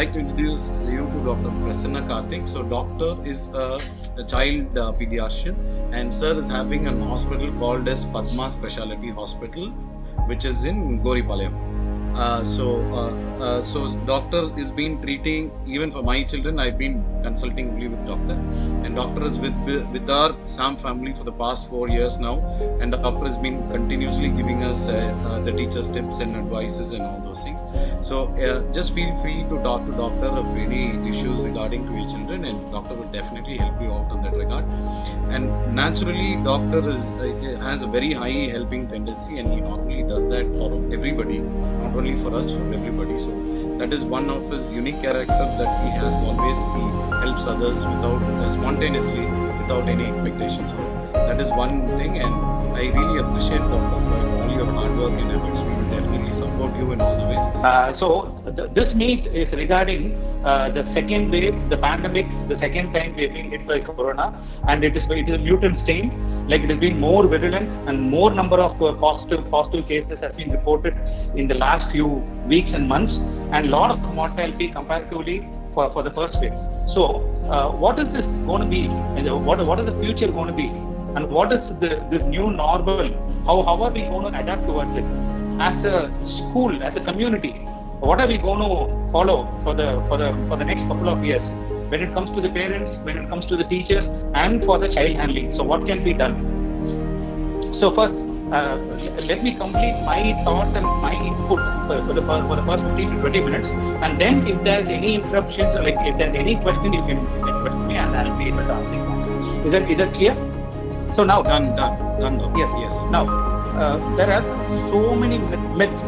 like to introduce you to Dr. Prasanna Karthik. So doctor is a child pediatrician, and sir is having an hospital called as Padma Specialty Hospital, which is in Goripalayam. So doctor is been treating even for my children. I've been consulting only with doctor, and doctor is with our SAM family for the past 4 years now, and the doctor has been continuously giving us the teachers tips and advices and all those things. So just feel free to talk to doctor of any issues regarding to your children, and doctor will definitely help you out in that regard. And naturally doctor has a very high helping tendency, and he normally does that for everybody, not only for us, for everybody. So that is one of his unique character that he has. Always he helps others without spontaneously, without any expectations. So that is one thing, and I really appreciate doctor for all your hard work and efforts. We will definitely support you in all the ways. This meet is regarding the second wave, the pandemic, the second time we have been hit by corona, and it is a mutant strain. Like it has been more virulent, and more number of positive cases has been reported in the last few weeks and months, and a lot of mortality comparatively for the first wave. So what is this going to be, and what is the future going to be, and what is this new normal? How are we going to adapt towards it as a school, as a community? What are we going to follow for the next couple of years when it comes to the parents, when it comes to the teachers, and for the child handling? So what can be done? So first, let me complete my thought and my input for the first 15 to 20 minutes, and then if there's any interruptions, or like if there's any question, you can question me, and I'll be able to answer it. Is that clear? So now done. Yes. Now there are so many myths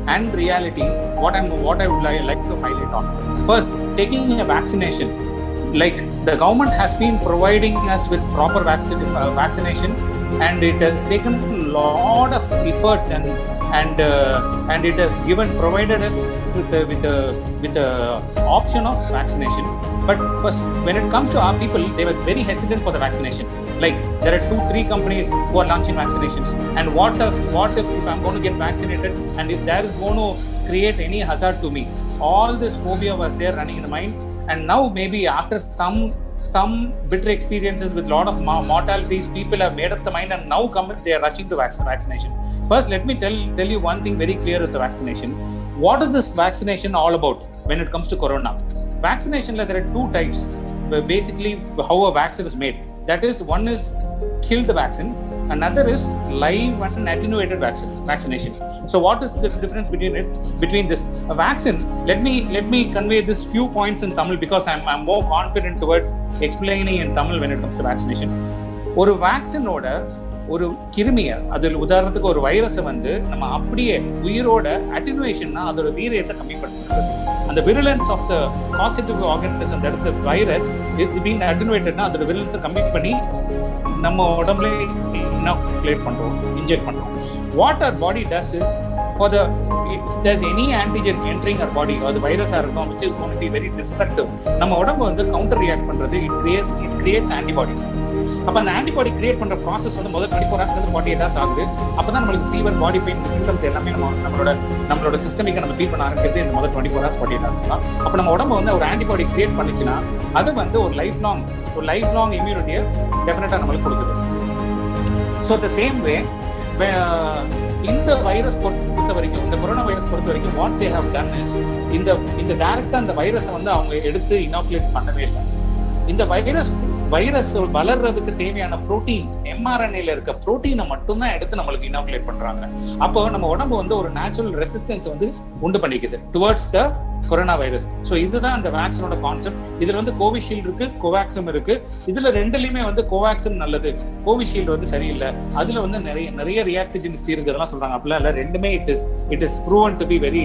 and reality. What I would like to highlight on. First, taking a vaccination. Like the government has been providing us with proper vaccination, and it has taken a lot of efforts, and it has provided us with the option of vaccination. But first, when it comes to our people, they were very hesitant for the vaccination. Like there are 2-3 companies who are launching vaccinations, and what if I'm going to get vaccinated, and if that is going to create any hazard to me? All this phobia was there running in the mind, and now maybe after some bitter experiences with a lot of mortalities, people have made up the mind, and now they are rushing to vaccination. First, let me tell you one thing very clear with the vaccination. What is this vaccination all about when it comes to corona? Vaccination, there are 2 types. Basically, how a vaccine is made. That is, one is kill the vaccine, another is live and attenuated vaccination. So what is the difference between this? A vaccine, let me convey this few points in Tamil, because I'm more confident towards explaining in Tamil when it comes to vaccination. ஒரு வேக்சினோட ஒரு கிருமிய, அதில் உதாரணத்துக்கு ஒரு வைரஸை நம்ம அப்படியே உயிரோட அட்டினுவேஷன்னா அதோட வீரியத்தை கம்மி பண்ணுறது. அந்த virulence of the positive organism, that is the virus, it's been அட்டினுவேட்டட்னா அதோட விருலன்ஸை கம்மி பண்ணி நம்ம உடம்புல இன்ஜெக்ட் பண்றோம். What our body does is, for the if there's any antigen entering our body, or the virus இருக்கும், which is going to be very destructive, நம்ம உடம்பு வந்து கவுண்டர் ரியாக்ட் பண்றது, it creates antibody. அப்ப அந்த ஆன்டிபாடி கிரியேட் பண்ற process வந்து முதல் 24 hours 48 hours ஆகுது. அப்பதான் நம்மளுக்கு ஃபீவர், பாடி பெயின், சிம்டம்ஸ் எல்லாமே நம்மளோட சிஸ்டமிக்க நம்ம ஃபீல் பண்ண ஆரம்பிக்கிறது இந்த முதல் 24 hours 48 hours தான். அப்ப நம்ம உடம்பு வந்து ஒரு ஆன்டிபாடி கிரியேட் பண்ணிச்சுன்னா அது வந்து ஒரு லைஃப் லாங் இம்யூனிட்டியை டெஃபினட்டா நம்மளுக்கு கொடுக்குது. ஸோ த சேம் வே இந்த வைரஸ் பொறுத்த வரைக்கும், இந்த கொரோனா வைரஸ் பொறுத்த வரைக்கும் what they have done is, இந்த டைரக்டா அந்த வைரஸை வந்து அவங்க எடுத்து இனாகுலேட் பண்ணவே இல்லை. இந்த வைரஸ் வளர்றதுக்கு தேவையான புரோட்டீன், mRNA-ல இருக்க புரோட்டீனை மட்டும்தான் எடுத்து நம்மளுக்கு இனாகுலேட் பண்றாங்க. அப்போ நம்ம உடம்பு வந்து ஒரு நேச்சுரல் ரெசிஸ்டன்ஸ் வந்து உண்டு பண்ணிக்குது towards the corona virus. So இதுதான் அந்த வேக்சினோட கான்செப்ட். இதுல வந்து கோவிஷீல்டு இருக்கு, கோவேக்சின் இருக்கு. இதுல ரெண்டுலயுமே வந்து கோவேக்சின் நல்லது, கோவிஷீல்டு வந்து சரியில்லை. அதுல வந்து நிறைய ரியாக்டிஜினிட்டி இருக்குதெல்லாம் சொல்றாங்க. அப்படிலாம் இல்லை, ரெண்டுமே it is proven to be very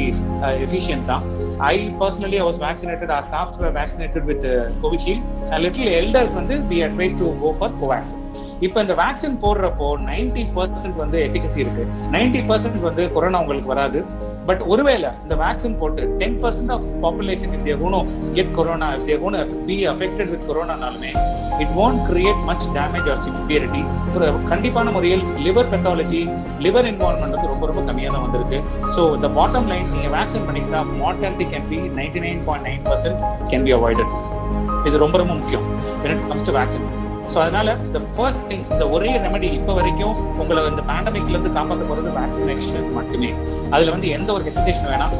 efficient தான். I personally was vaccinated, our staffs were vaccinated with Covishield, and little elders வந்து we advised to go for Covaxin. இப்போ இந்த வேக்சின் போடுறப்போ 90% வந்து எஃபிகசி இருக்கு, 90% வந்து கொரோனா உங்களுக்கு வராது. பட் ஒருவேளை இந்த வேக்சின் போட்டு 10% of population if they are going to get corona, if they are going to be affected with corona-நாலுமே it won't create much damage or severity. கண்டிப்பான முறையில் லிவர் பெத்தாலஜி, லிவர் இன்வால்வ்மெண்ட் வந்து ரொம்ப கம்மியாக தான் வந்திருக்கு. ஸோ the bottom line, நீங்க vaccine பண்ணிக்கிட்டா mortality can be 99.9% can be avoided. இது ரொம்ப முக்கியம் when it comes to vaccine. So அதனால the first thing, இந்த ஒரே ரெமெடி இப்போ வரைக்கும் உங்களை இந்த பேண்டமிக்ல இருந்து காப்பாற்ற போறது வேக்சினேஷன் மட்டுமே. அதுல வந்து எந்த ஒரு ஹெசிடேஷன் வேணாம்.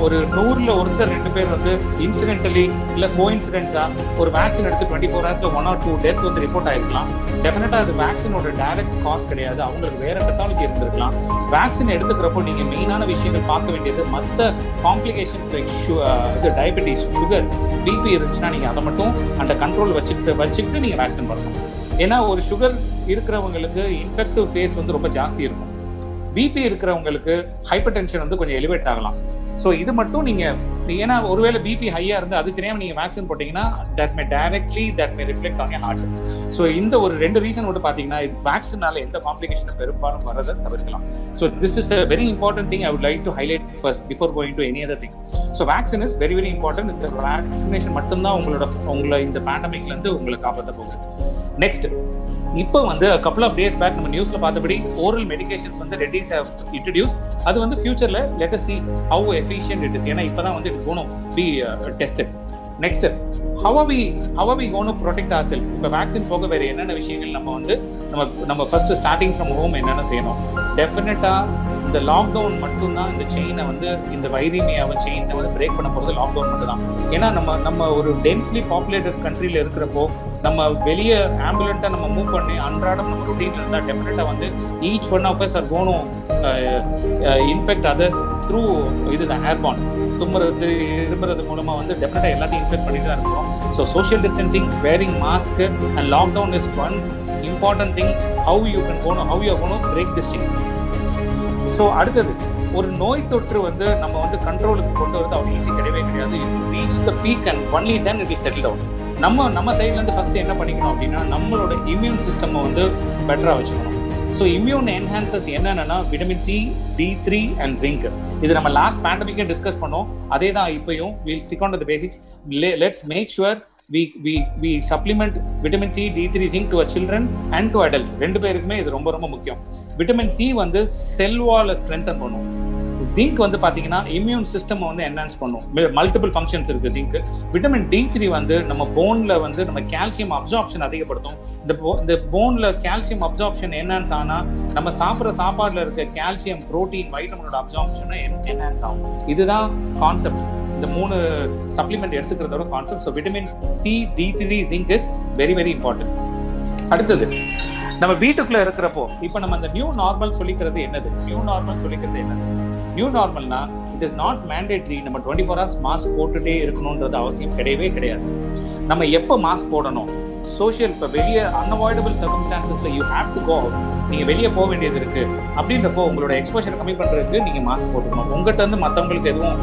ஒரு 100ல ஒருத்தர் 2 பேர் வந்து இன்சிடென்டலி இல்ல கோஇன்சிடென்ட்ஸா ஒரு வேக்சின் எடுத்து 24 hours 1 or 2 டெத் வந்து ரிப்போர்ட் ஆயிருக்கலாம். டெஃபினட்டா அது வேக்சினோட டைரக்ட் காஸ்ட் கிடையாது, அவங்களுக்கு வேற பெத்தாலஜி இருந்திருக்கலாம். வேக்சின் எடுத்துக்கிறப்போ நீங்க மெயினான விஷயங்கள் பார்க்க வேண்டியது மற்ற complications like diabetes, sugar, BP இருந்துச்சுன்னா நீங்க அதை மட்டும் அந்த கண்ட்ரோல் வச்சுக்கிட்டு நீங்க வேக்சின் பண்ணணும். ஏன்னா ஒரு சுகர் இருக்கிறவங்களுக்கு இன்ஃபெக்டிவ் ஃபேஸ் வந்து ரொம்ப ஜாஸ்தி இருக்கும். பிபி இருக்கிறவங்களுக்கு ஹைப்பர் டென்ஷன் வந்து கொஞ்சம் எலிவேட் ஆகலாம். ஸோ இது மட்டும் நீங்க, ஏன்னா ஒருவேளை பிபி ஹையா இருந்து அது தெரியாம நீங்க வேக்சின் போட்டீங்கன்னா that may reflect on your heart. So இந்த ஒரு 2 ரீசன் மட்டும் பாத்தீங்கன்னா வேக்சினால எந்த காம்ப்ளிகேஷன் பெரும்பாலும் வரதை தவிர்க்கலாம். So this is a very important thing I would like to highlight first before going to any other thing. So vaccine is very important. இந்த vaccination மட்டும்தான் உங்களை இந்த பேண்டமிக்ல இருந்து உங்களை காப்பாற்ற போகுது. நெக்ஸ்ட், இப்போ வந்து couple of days back நம்ம நியூஸ்ல பார்த்தபடி oral medications வந்து Reddy's have introduced. அது வந்து ஃபியூச்சர்ல let us see how efficient it is. ஏன்னா இப்பதான் வந்து it's going to be tested. Next, how are we going to protect ourselves? இப்போ வேக்சின் போக வேற என்னென்ன விஷயங்கள் நம்ம ஃபர்ஸ்ட் ஸ்டார்டிங் ஃப்ரம் ஹோம் என்னென்ன செய்யணும்? டெஃபினட்டா இந்த லாக்டவுன் மட்டும்தான் இந்த செயினை வந்து, இந்த வைரமியாவை செயினை வந்து பிரேக் பண்ண போறது லாக்டவுன் மட்டும் தான். ஏன்னா நம்ம ஒரு டென்ஸ்லி பாப்புலேட்டட் கண்ட்ரில இருக்கிறப்போ நம்ம வெளியே ஆம்புலண்டா நம்ம மூவ் பண்ணி அன்றாடம் நம்ம ரொட்டீன்ல இருந்தா டெஃபினட்டா வந்து each one of us are gonna infect others through இதுதான் ஏர்பார்ன். தும்முறது, இருமுறது மூலமா வந்து டெஃபினட்டா எல்லாத்தையும் இன்ஃபெக்ட் பண்ணிட்டு தான் இருக்கிறோம். So social distancing, wearing mask and lockdown is one important thing. How you are gonna break this chain. So அடுத்தது, ஒரு நோய் தொற்று வந்து நம்ம வந்து கண்ட்ரோலுக்கு கொண்டு வரது அவ்வளோ ஈஸி கிடையாது. It's reach the peak and only then it will settle down. நம்ம சைட்ல இருந்து ஃபர்ஸ்ட் என்ன பண்ணிக்கணும் அப்படின்னா நம்மளோட இம்யூன் சிஸ்டம் வந்து பெட்டரா வச்சுக்கணும். ஸோ இம்யூன் என்ஹான்சர்ஸ் என்னென்னா vitamin C, D3 and zinc. இது நம்ம லாஸ்ட் பேண்டமிக்கே டிஸ்கஸ் பண்ணோம். அதே தான் இப்பயும். Will stick on to the basics. Let's make sure we supplement vitamin C, D3, zinc to our children and to adults. ரெண்டு பேருக்குமே இது ரொம்ப முக்கியம். விட்டமின் சி வந்து செல் வாலை ஸ்ட்ரென்தன் பண்ணும். ஜிங்க் வந்து பாத்தீங்கன்னா இம்யூன் சிஸ்டம் வந்து என்ஹான்ஸ் பண்ணும். மல்டிபிள் ஃபங்க்ஷன்ஸ் இருக்கு ஜிங்க். விட்டமின் D3 வந்து நம்ம போன்ல வந்து நம்ம கால்சியம் அப்சார்ப்ஷன் அதிகப்படுத்தும். இந்த போன்ல கால்சியம் அப்சார்ப்ஷன் என்ஹான்ஸ் ஆனா நம்ம சாப்பிட்ற சாப்பாடுல இருக்க கால்சியம், புரோட்டீன், வைட்டமினோட அப்சார்ப்ஷன் என்ஹான்ஸ் ஆகும். இதுதான் கான்செப்ட். இந்த 3 சப்ளிமெண்ட் எடுத்துக்கிறதோட கான்செப்ட். ஸோ vitamin C, D3, zinc is very important. அடுத்தது, நம்ம வீட்டுக்குள்ள இருக்கிறப்போ இப்ப நம்ம அந்த நியூ நார்மல் சொல்லிக்கிறது என்னது? நியூ நார்மல்னா இட் இஸ் நாட் மேண்டேட்டரி நம்ம 24 hours மாஸ்க் போட்டுட்டே இருக்கணும்ன்றது அவசியம் கிடையவே கிடையாது. நம்ம எப்போ மாஸ்க் போடணும்? சோஷியல், இப்போ வெளியே அன்அவாய்டபிள் சர்க்கம்ஸ்டான்சஸ்ல you have to go out, நீங்க வெளியே போக வேண்டியது இருக்கு அப்படின்றப்போ உங்களோட எக்ஸ்போஷர் கம்மி பண்றதுக்கு நீங்க மாஸ்க் போட்டுக்கணும். உங்ககிட்ட இருந்து மற்றவங்களுக்கு எதுவும்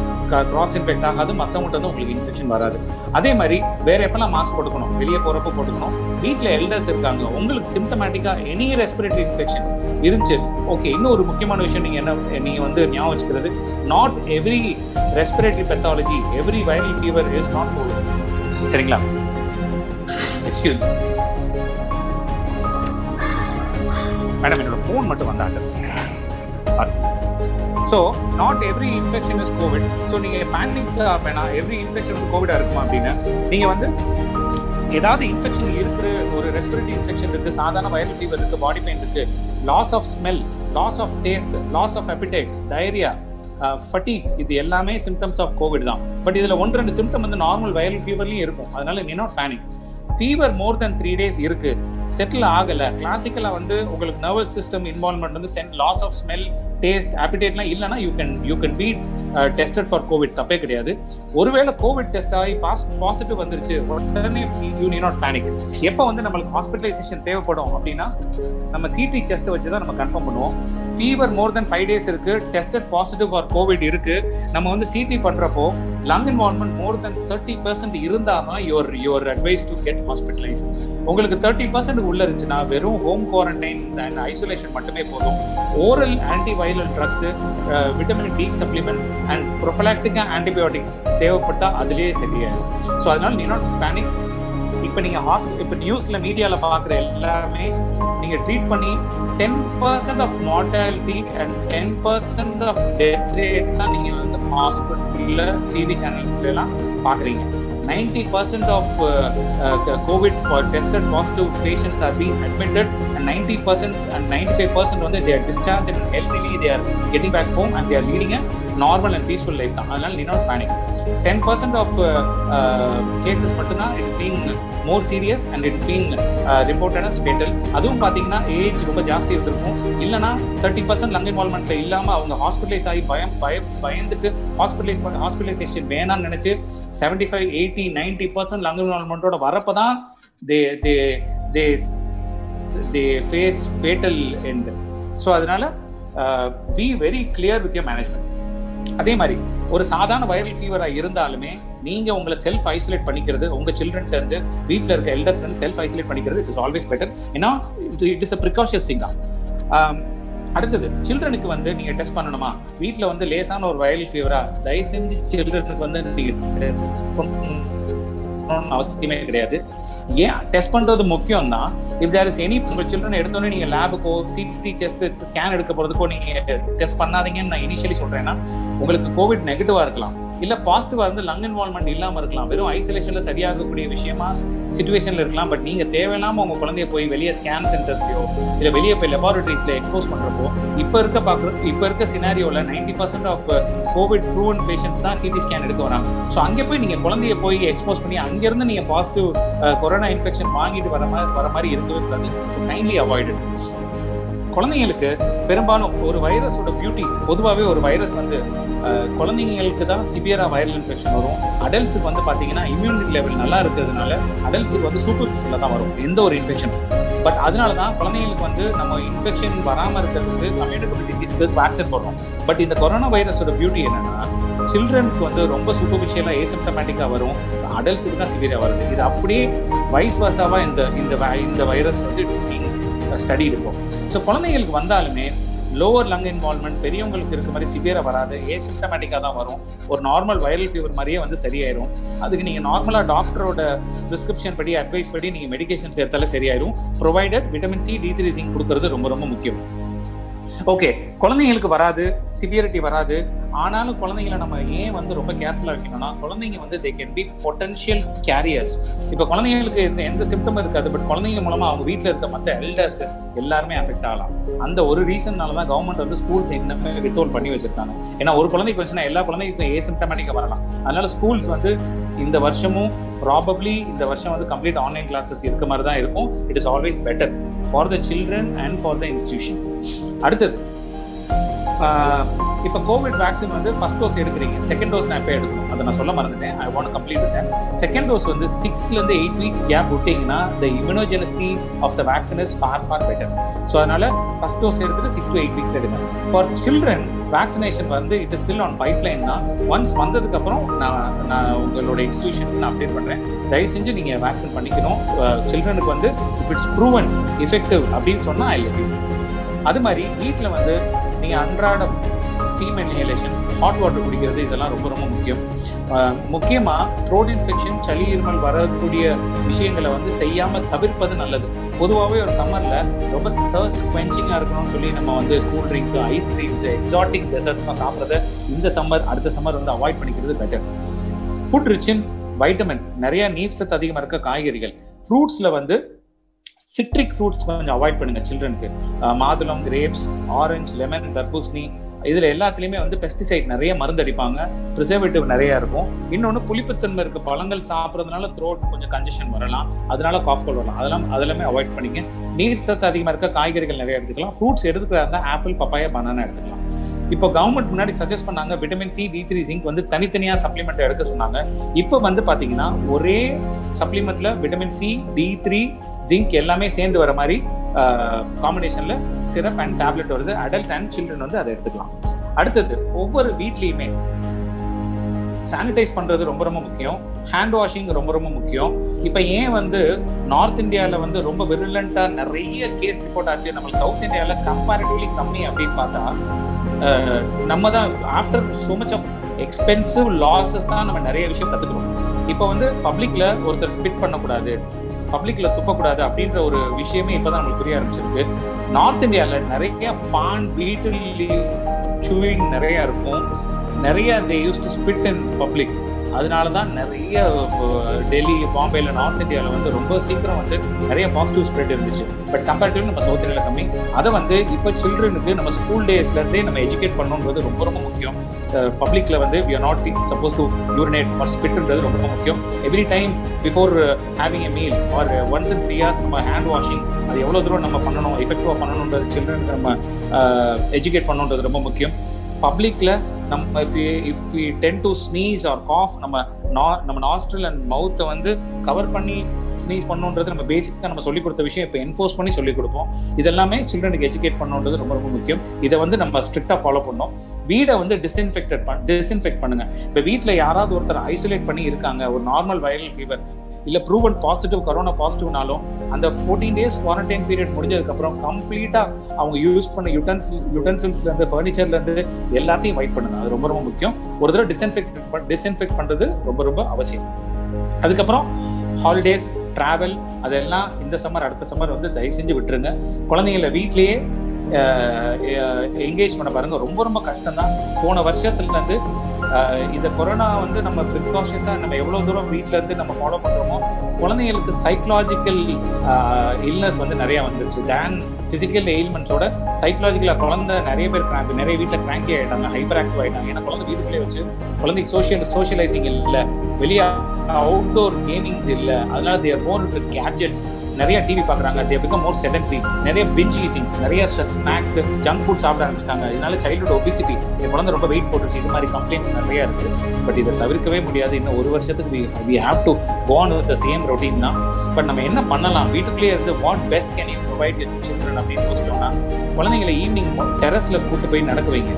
கிராஸ் இன்ஃபெக்ட் ஆகாது, மற்றவங்கள்ட்ட இருந்து உங்களுக்கு இன்ஃபெக்ஷன் வராது. அதே மாதிரி வேற எப்பெல்லாம் மாஸ்க் போட்டுக்கணும், வெளியே போறப்போ போட்டுக்கணும். வீட்டில் எல்டர்ஸ் இருக்காங்க, உங்களுக்கு சிம்டமேட்டிக்கா எனி ரெஸ்பிரேட்டரி இன்ஃபெக்ஷன் இருந்துச்சு, ஓகே. இன்னும் ஒரு முக்கியமான விஷயம் நீங்க வந்து ஞாபகம் வச்சுக்கிறது, not every respiratory pathology, every viral fever is not Covid. சரிங்களா? எக்ஸ்கியூஸ் மேடம், என்னோட ஃபோன் மட்டும் வந்தாங்க. Sorry. So not every infection is Covid. So நீங்கள் பேனிக் வேணாம், எவ்ரி இன்ஃபெக்ஷன் கோவிடா இருக்குமா அப்படின்னு. நீங்கள் வந்து ஏதாவது இன்ஃபெக்ஷன் இருக்கு, ஒரு ரெஸ்பிரேட்டரி இன்ஃபெக்ஷன் இருக்கு, சாதாரண வைரல் ஃபீவர் இருக்கு, பாடி பெயின் இருக்கு, loss of smell, loss of taste, loss of appetite, diarrhoea, fatigue, இது எல்லாமே சிம்டம்ஸ் ஆஃப் கோவிட் தான். பட் இதுல 1-2 சிம்டம் வந்து நார்மல் வைரல் ஃபீவர்லயும் இருக்கும். அதனால நீ not panic. Fever more then 3 days இருக்கு, செட்டில் ஆகல, கிளாசிக்கலா வந்து உங்களுக்கு நர்வஸ் சிஸ்டம் இன்வால்வ்மெண்ட் வந்து லாஸ் ஆஃப் ஸ்மெல், டேஸ்ட், ஆப்பிடைட்லாம் இல்லைன்னா you can B tested for Covid, தப்பே கிடையாது. ஒருவேளை கோவிட் டெஸ்ட் ஆகி பாசிட்டிவ் வந்துருச்சு, உடனே யூ நீட் நாட் பேனிக். எப்போ வந்து நம்மளுக்கு ஹாஸ்பிட்டலைசேஷன் தேவைப்படும் அப்படின்னா நம்ம சிடி செஸ்ட் வச்சு தான் நம்ம கன்ஃபார்ம் பண்ணுவோம். ஃபீவர் மோர் தென் 5 days இருக்கு, டெஸ்டட் பாசிட்டிவ் ஃபார் கோவிட் இருக்கு, நம்ம வந்து சிடி பண்றப்போ லங் இன்வால்வ்மெண்ட் மோர் தென் 30% இருந்தாதான் your advice to get hospitalise. உங்களுக்கு 30% உள்ள இருந்துச்சுன்னா வெறும் ஹோம் குவாரண்டைன் அண்ட் ஐசோலேஷன் மட்டுமே போதும். Oral antiviral drugs, vitamin D supplement and prophylactic antibiotics தேவைப்பட்டா அதுலேயே சரியாயிடும். ஸோ அதனால நீ நாட் பேனிக். இப்போ நீங்க இப்போ நியூஸ்ல மீடியால பாக்குற எல்லாமே நீங்க ட்ரீட் பண்ணி 10% of mortality and 10% of death rate தான் நீங்க வந்து ஹாஸ்பிட்டல்ல, டிவி சேனல்ஸ்ல எல்லாம் பாக்குறீங்க. 90% of COVID tested positive patients are being admitted, and 90% and 95% வந்து they are discharged and healthily they are getting back home and they are leading a normal and peaceful life. அதனால நீ not panic. 10% of cases மட்டும்தான் it is being more serious and it is being reported as fatal. அதுவும் பாத்தீங்கன்னா age ரொம்ப ஜாஸ்தி இருந்திருக்கும், இல்லைன்னா 30% lung இன்வால்வ்மெண்ட்ல இல்லாம அவங்க ஹாஸ்பிட்டலைஸ் ஆகி பயந்துட்டு ஹாஸ்பிட்டலைசேஷன் வேணாம்னு நினைச்சு 75, 80, 90% லங் இன்வால்வ்மெண்டோட வரப்பதான் they face fatal end. ஸோ அதனால be very clear with your management. அதே மாதிரி ஒரு சாதாரண வைரல் ஃபீவரா இருந்தாலுமே நீங்க உங்களை செல்ஃப் ஐசோலேட் பண்ணிக்கிறது, உங்க சில்ட்ரன்ல இருந்து, வீட்டில் இருக்க எல்டர்ஸ்ல இருந்து செல்ஃப் ஐசோலேட் பண்ணிக்கிறது இட் இஸ் ஆல்வேஸ் பெட்டர். ஏன்னா it is a precautionous thing தான். அடுத்தது சில்ட்ரனுக்கு வந்து நீங்க டெஸ்ட் பண்ணணுமா, வீட்டில் வந்து லேசான ஒரு வைரல் ஃபீவரா, தயவு செஞ்சு சில்ட்ரனுக்கு வந்து நீங்க டெஸ்ட் பண்ணணும்னு அவசியமே கிடையாது. ஏன் டெஸ்ட் பண்றது முக்கியம் தான். இஃப் தேர் இஸ் எனி, உங்க சில்ட்ரன் எடுத்தோன்னே நீங்க லேபுக்கோ சிடி செஸ்ட் ஸ்கேன் எடுக்க போறதுக்கோ நீங்க டெஸ்ட் பண்ணாதீங்கன்னு நான் இனிஷியலி சொல்றேன்னா, உங்களுக்கு கோவிட் நெகட்டிவா இருக்கலாம், இல்ல பாசிட்டிவா இருந்து லங் இன்வால்வ்மெண்ட் இல்லாம இருக்கலாம், வெறும் ஐசோலேஷன்ல சரியாகக்கூடிய விஷயமா சிச்சுவேஷன்ல இருக்கலாம். பட் நீங்க தேவையில்லாம உங்க குழந்தைய போய் வெளியே ஸ்கேன் சென்டர்ஸ்லயோ இல்ல வெளியே போய் லெபார்டரிஸ்ல எக்ஸ்போஸ் பண்றப்போ இப்ப இருக்க சினாரியோல 90% ஆஃப் கோவிட் ப்ரூவன் பேஷன்ஸ் தான் சிடி ஸ்கேன் எடுக்க வராங்க. ஸோ அங்கே போய் நீங்க குழந்தைய போய் எக்ஸ்போஸ் பண்ணி அங்கிருந்து நீங்க பாசிட்டிவ் கொரோனா இன்ஃபெக்ஷன் வாங்கிட்டு வர மாதிரி இருக்கவே கூடாது. Kindly avoided. குழந்தைங்களுக்கு பெரும்பாலும் ஒரு வைரஸோட பியூட்டி, பொதுவாகவே ஒரு வைரஸ் வந்து குழந்தைங்களுக்கு தான் சிவியரா வைரல் இன்ஃபெக்ஷன் வரும். அடல்ட்ஸுக்கு வந்து பாத்தீங்கன்னா இம்யூனிட்டி லெவல் நல்லா இருக்கிறதுனால அடல்ட்ஸுக்கு வந்து சூப்பர்ஃபிஷியலா தான் வரும் எந்த ஒரு இன்ஃபெக்ஷன். பட் அதனாலதான் குழந்தைங்களுக்கு வந்து நம்ம இன்ஃபெக்ஷன் வராம இருக்கிறதுக்கு கம்யூனிகபிள் டிசீஸ்க்கு வேக்சின் போடுறோம். பட் இந்த கொரோனா வைரஸோட பியூட்டி என்னன்னா, சில்ட்ரனுக்கு வந்து ரொம்ப சூப்பர்ஃபிஷியலா ஏசிம்டமேட்டிக்கா வரும், அடல்ட்ஸுக்கு தான் சிவியரா வருது. இது அப்படியே வைஸ் வர்சாவா இந்த வைரஸ் வந்து ஸ்டடி இருக்கும். ஸோ குழந்தைங்களுக்கு வந்தாலுமே லோவர் லங் இன்வால்வ்மெண்ட் பெரியவங்களுக்கு இருக்க மாதிரி சிவியரா வராது, ஏசிம்டமேட்டிக்கா தான் வரும். ஒரு நார்மல் வைரல் ஃபீவர் மாதிரியே வந்து சரியாயிரும். அதுக்கு நீங்க நார்மலா டாக்டரோட பிரிஸ்கிரிப்ஷன் படி, அட்வைஸ் படி நீங்க மெடிகேஷன் சேர்த்தாலே சரியாயிரும். Provided vitamin C, D3 zinc கொடுக்கறது ரொம்ப ரொம்ப முக்கியம். ஓகே, குழந்தைங்களுக்கு வராது, சிவியரிட்டி வராது. ஆனாலும் குழந்தைங்களை நம்ம ஏன் வந்து ரொம்ப கேர்ஃபுல்லா வைக்கணும்னா, குழந்தைங்க வந்து they can be potential carriers. இப்ப குழந்தைங்களுக்கு எந்த சிம்டம் இருக்காது, பட் குழந்தைங்க மூலமா அவங்க வீட்டுல இருக்க மற்ற எல்டர்ஸ் எல்லாருமே அஃபெக்ட் ஆகலாம். அந்த ஒரு ரீசன்னாலதான் கவர்மெண்ட் வந்து ஸ்கூல்ஸ் இன்னுமே வித்ஹோல்ட் பண்ணி வச்சிருக்காங்க. ஏன்னா ஒரு குழந்தைக்கு வச்சுன்னா எல்லா குழந்தைக்கும் ஏசிம்டமேட்டிக்கா வரலாம். அதனால ஸ்கூல்ஸ் வந்து இந்த வருஷமும் ப்ராபப்ளி இந்த வருஷம் வந்து கம்ப்ளீட் ஆன்லைன் கிளாஸஸ் இருக்க மாதிரி தான் இருக்கும். It is always better for the children and for the institution. அடுத்தது இப்போ கோவிட் வேக்சின் வந்து ஃபர்ஸ்ட் டோஸ் எடுக்கிறீங்க, செகண்ட் டோஸ் நான் எப்போ எடுக்கணும் அதை நான் சொல்ல மறந்துட்டேன். ஐ வாண்ட் கம்ப்ளீட் விட்டேன். செகண்ட் டோஸ் வந்து 6 to 8 weeks கேப் விட்டீங்கன்னா the immunogenicity of the vaccine is far better. So அதனால ஃபர்ஸ்ட் டோஸ் எடுத்துட்டு 6 to 8 weeks எடுங்க. ஃபார் சில்ட்ரன் வேக்சினேஷன் வந்து it is still on pipeline தான். ஒன்ஸ் வந்ததுக்கு அப்புறம் நான் உங்களோட இன்ஸ்டிடியூஷனுக்கு நான் அப்டேட் பண்றேன். தயவு செஞ்சு நீங்க வேக்சின் பண்ணிக்கணும். சில்ட்ரனுக்கு வந்து இஃப் இட்ஸ் ப்ரூவன் எஃபெக்டிவ் அப்படின்னு சொன்னா ஐ லவ் யூ. அது மாதிரி வீட்டில் வந்து நீங்க அன்றாட ஸ்டீம் இன்ஹேலேஷன், ஹாட் வாட்டர் குடிக்கிறது, இதெல்லாம் ரொம்ப ரொம்ப முக்கியம். முக்கியமா த்ரோட் இன்ஃபெக்ஷன், சளி இருமல் வரக்கூடிய விஷயங்களை வந்து செய்யாம தவிர்ப்பது நல்லது. பொதுவாகவே ஒரு சம்மர்ல ரொம்ப தர்ஸ்ட் குவென்ச்சிங்கா இருக்கணும்னு சொல்லி நம்ம வந்து கூல் ட்ரிங்க்ஸ், ஐஸ்கிரீம்ஸ், எக்ஸாட்டிக் டெசர்ட்ஸ்லாம் சாப்பிட்றத இந்த சம்மர் அடுத்த சம்மர் வந்து அவாய்ட் பண்ணிக்கிறது better. Food rich in vitamin, நிறைய நீர் சத்து அதிகமாக இருக்க காய்கறிகள். ஃப்ரூட்ஸ்ல வந்து சிட்ரிக் ஃப்ரூட்ஸ் கொஞ்சம் அவாய்ட் பண்ணுங்க சில்ட்ரனுக்கு. மாதுளம், கிரேப்ஸ், ஆரஞ்சு, லெமன், தர்பூசணி, இதுல எல்லாத்துலயுமே வந்து பெஸ்டிசைட் நிறைய மருந்து அடிப்பாங்க, ப்ரிசர்வேட்டிவ் நிறைய இருக்கும். இன்னொன்னு புளிப்புத்தன்மை இருக்க பழங்கள் சாப்பிட்றதுனால த்ரோட் கொஞ்சம் கன்ஜெஷன் வரலாம், அதனால காஃப் கோல்ட் வரலாம். அதெல்லாமே அவாய்ட் பண்ணிக்க. நீர் சத்து அதிகமாக இருக்க காய்கறிகள் நிறைய எடுத்துக்கலாம். ஃப்ரூட்ஸ் எடுத்துக்கிறதா இருந்தால் ஆப்பிள், பப்பாயா, பனானா எடுத்துக்கலாம். இப்போ கவர்மெண்ட் முன்னாடி சஜஸ்ட் பண்ணாங்க விட்டமின் சி, D3, ஜிங்க் வந்து தனித்தனியா சப்ளிமெண்ட் எடுக்க சொன்னாங்க. இப்போ வந்து பாத்தீங்கன்னா ஒரே சப்ளிமெண்ட்ல விட்டமின் சி, D3, ஜிங்க் எல்லாமே சேர்ந்து வர மாதிரி காம்பினேஷன்ல சிரப் அண்ட் டேப்லெட் வருது. அடல்ட் அண்ட் சில்ட்ரன் வந்து அதை எடுத்துக்கலாம். அடுத்தது ஒவ்வொரு வீட்லயுமே சானிடைஸ் பண்றது ரொம்ப ரொம்ப முக்கியம். ஹேண்ட் வாஷிங் ரொம்ப ரொம்ப முக்கியம். இப்ப ஏன் வந்து நார்த் இந்தியால வந்து ரொம்ப விருலண்டா நிறைய கேஸ் ரிப்போர்ட் ஆச்சு, நம்ம சவுத் இந்தியால கம்பேரிட்டிவ்லி கம்மி அப்படின்னு பார்த்தா நம்ம தான் after so much of expensive losses தான் நம்ம நிறைய விஷயம் கத்துக்கிறோம். இப்ப வந்து பப்ளிக்ல ஒருத்தர் ஸ்பிட் பண்ணக்கூடாது, பப்ளிக்ல துப்பக்கூடாது அப்படின்ற ஒரு விஷயமே இப்பதான் நம்மளுக்கு புரிய ஆரம்பிச்சிருக்கு. நார்த் இந்தியால நிறைய பான், பீட்டில் சூயிங் நிறைய இருக்கும். நிறைய they used to spit in public. அதனாலதான் நிறைய டெல்லி, பாம்பேல, நார்த் இந்தியாவில் வந்து ரொம்ப சீக்கிரம் வந்து நிறைய பாசிட்டிவ் ஸ்ப்ரெட் இருந்துச்சு. பட் கம்பேரிட்டிவ்லி நம்ம சவுத் இந்தியாவில் கம்மி. அதை வந்து இப்போ சில்ட்ரனுக்கு நம்ம ஸ்கூல் டேஸ்ல இருந்தே நம்ம எஜுகேட் பண்ணணுன்றது ரொம்ப ரொம்ப முக்கியம். பப்ளிக்ல வந்து we are not supposed to urinate or spitன்றது ரொம்ப முக்கியம். Every time before having a meal or once in 3 hours நம்ம ஹேண்ட் வாஷிங் அது எவ்வளவு தூரம் நம்ம பண்ணணும், எஃபெக்டிவா பண்ணணுன்றது சில்ட்ரனுக்கு நம்ம எஜுகேட் பண்ணணுன்றது ரொம்ப முக்கியம். பப்ளிக்ல நம்ம if we tend to sneeze or cough, நம்ம நாஸ்ட்ரல் அண்ட் மவுத்தை வந்து கவர் பண்ணி ஸ்னீஸ் பண்ணணுன்றது நம்ம பேசிக்கா நம்ம சொல்லிக் கொடுத்த விஷயம். இப்போ என்ஃபோர்ஸ் பண்ணி சொல்லிக் கொடுப்போம். இதெல்லாமே சில்ட்ரனுக்கு எஜுகேட் பண்ணணுன்றது ரொம்ப ரொம்ப முக்கியம். இதை வந்து நம்ம ஸ்ட்ரிக்டா ஃபாலோ பண்ணோம். வீடை வந்து டிஸ்இன்ஃபெக்ட் பண்ணுங்க. இப்போ வீட்டில் யாராவது ஒருத்தர் ஐசோலேட் பண்ணி இருக்காங்க, ஒரு நார்மல் வைரல் ஃபீவர் இல்ல ப்ரூவன் பாசிட்டிவ், கொரோனா பாசிட்டிவ்னாலும் அந்த 14 days குவாரண்டைன் பீரியட் முடிஞ்சதுக்கு அப்புறம் கம்ப்ளீட்டா அவங்க யூஸ் பண்ண யூட்டன்சில்ஸ்ல இருந்து, ஃபர்னிச்சர்ல இருந்து எல்லாத்தையும் வைப் பண்ணுங்க. அது ரொம்ப ரொம்ப முக்கியம். ஒரு தடவை டிஸ்இன்ஃபெக்ட் பண்றது ரொம்ப ரொம்ப அவசியம். அதுக்கப்புறம் ஹாலிடேஸ், டிராவல் அதெல்லாம் இந்த சம்மர் அடுத்த சம்மர் வந்து தயவு செஞ்சு விட்டுருங்க. குழந்தைங்களை வீட்லயே என்கேஜ் பண்ண பாருங்க. ரொம்ப ரொம்ப கஷ்டம் தான். போன வருஷத்துல இருந்து இந்த கொரோனா வந்து நம்ம ப்ரிகாஷன்ஸா நம்ம எவ்வளவு தூரம் வீட்ல இருந்து நம்ம ஃபாலோ பண்றோமோ, குழந்தைங்களுக்கு சைக்கலாஜிக்கல் இல்னஸ் வந்து நிறைய வந்துருச்சு. தேன் பிசிக்கல் எயில்மெண்ட்ஸோட சைக்கலாஜிக்கலா குழந்தை நிறைய பேர் நிறைய வீட்டுல கிராங்கி ஆயிட்டாங்க, ஹைப்பர் ஆக்டிவ் ஆயிட்டாங்க. ஏன்னா குழந்தை வீட்டுக்குள்ளே வச்சு குழந்தைக்கு சோஷியலைசிங் இல்லை, வெளியே அவுட்டோர் கேமிங்ஸ் இல்லை, அதனால தேர் மோர் வித் கேட்ஜெட்ஸ். நிறைய டிவி பாக்குறாங்க, தே பிகம் மோர் செடன்டரி. நிறைய பிஞ்ச் ஈட்டிங், நிறைய ஸ்நாக்ஸ், ஜங்க் ஃபுட் சாப்பிட ஆரம்பிச்சிட்டாங்க. இதனால சைல்ட்ஹுட் ஒபிசிட்டி, என் குழந்தை ரொம்ப வெயிட் போட்டுருச்சு, இது மாதிரி கம்ப்ளைண்ட்ஸ் நிறைய இருக்கு. பட் இதை தவிர்க்கவே முடியாது. இன்னும் ஒரு வருஷத்துக்கு we have to go on with the same routine தான். பட் நம்ம என்ன பண்ணலாம், வீட்டுக்குள்ளேயே இருந்து what best can you provide your children அப்படின்னு யோசிச்சோம்னா, குழந்தைங்களை ஈவினிங் டெரஸ்ல கூட்டு போய் நடக்க வைங்க.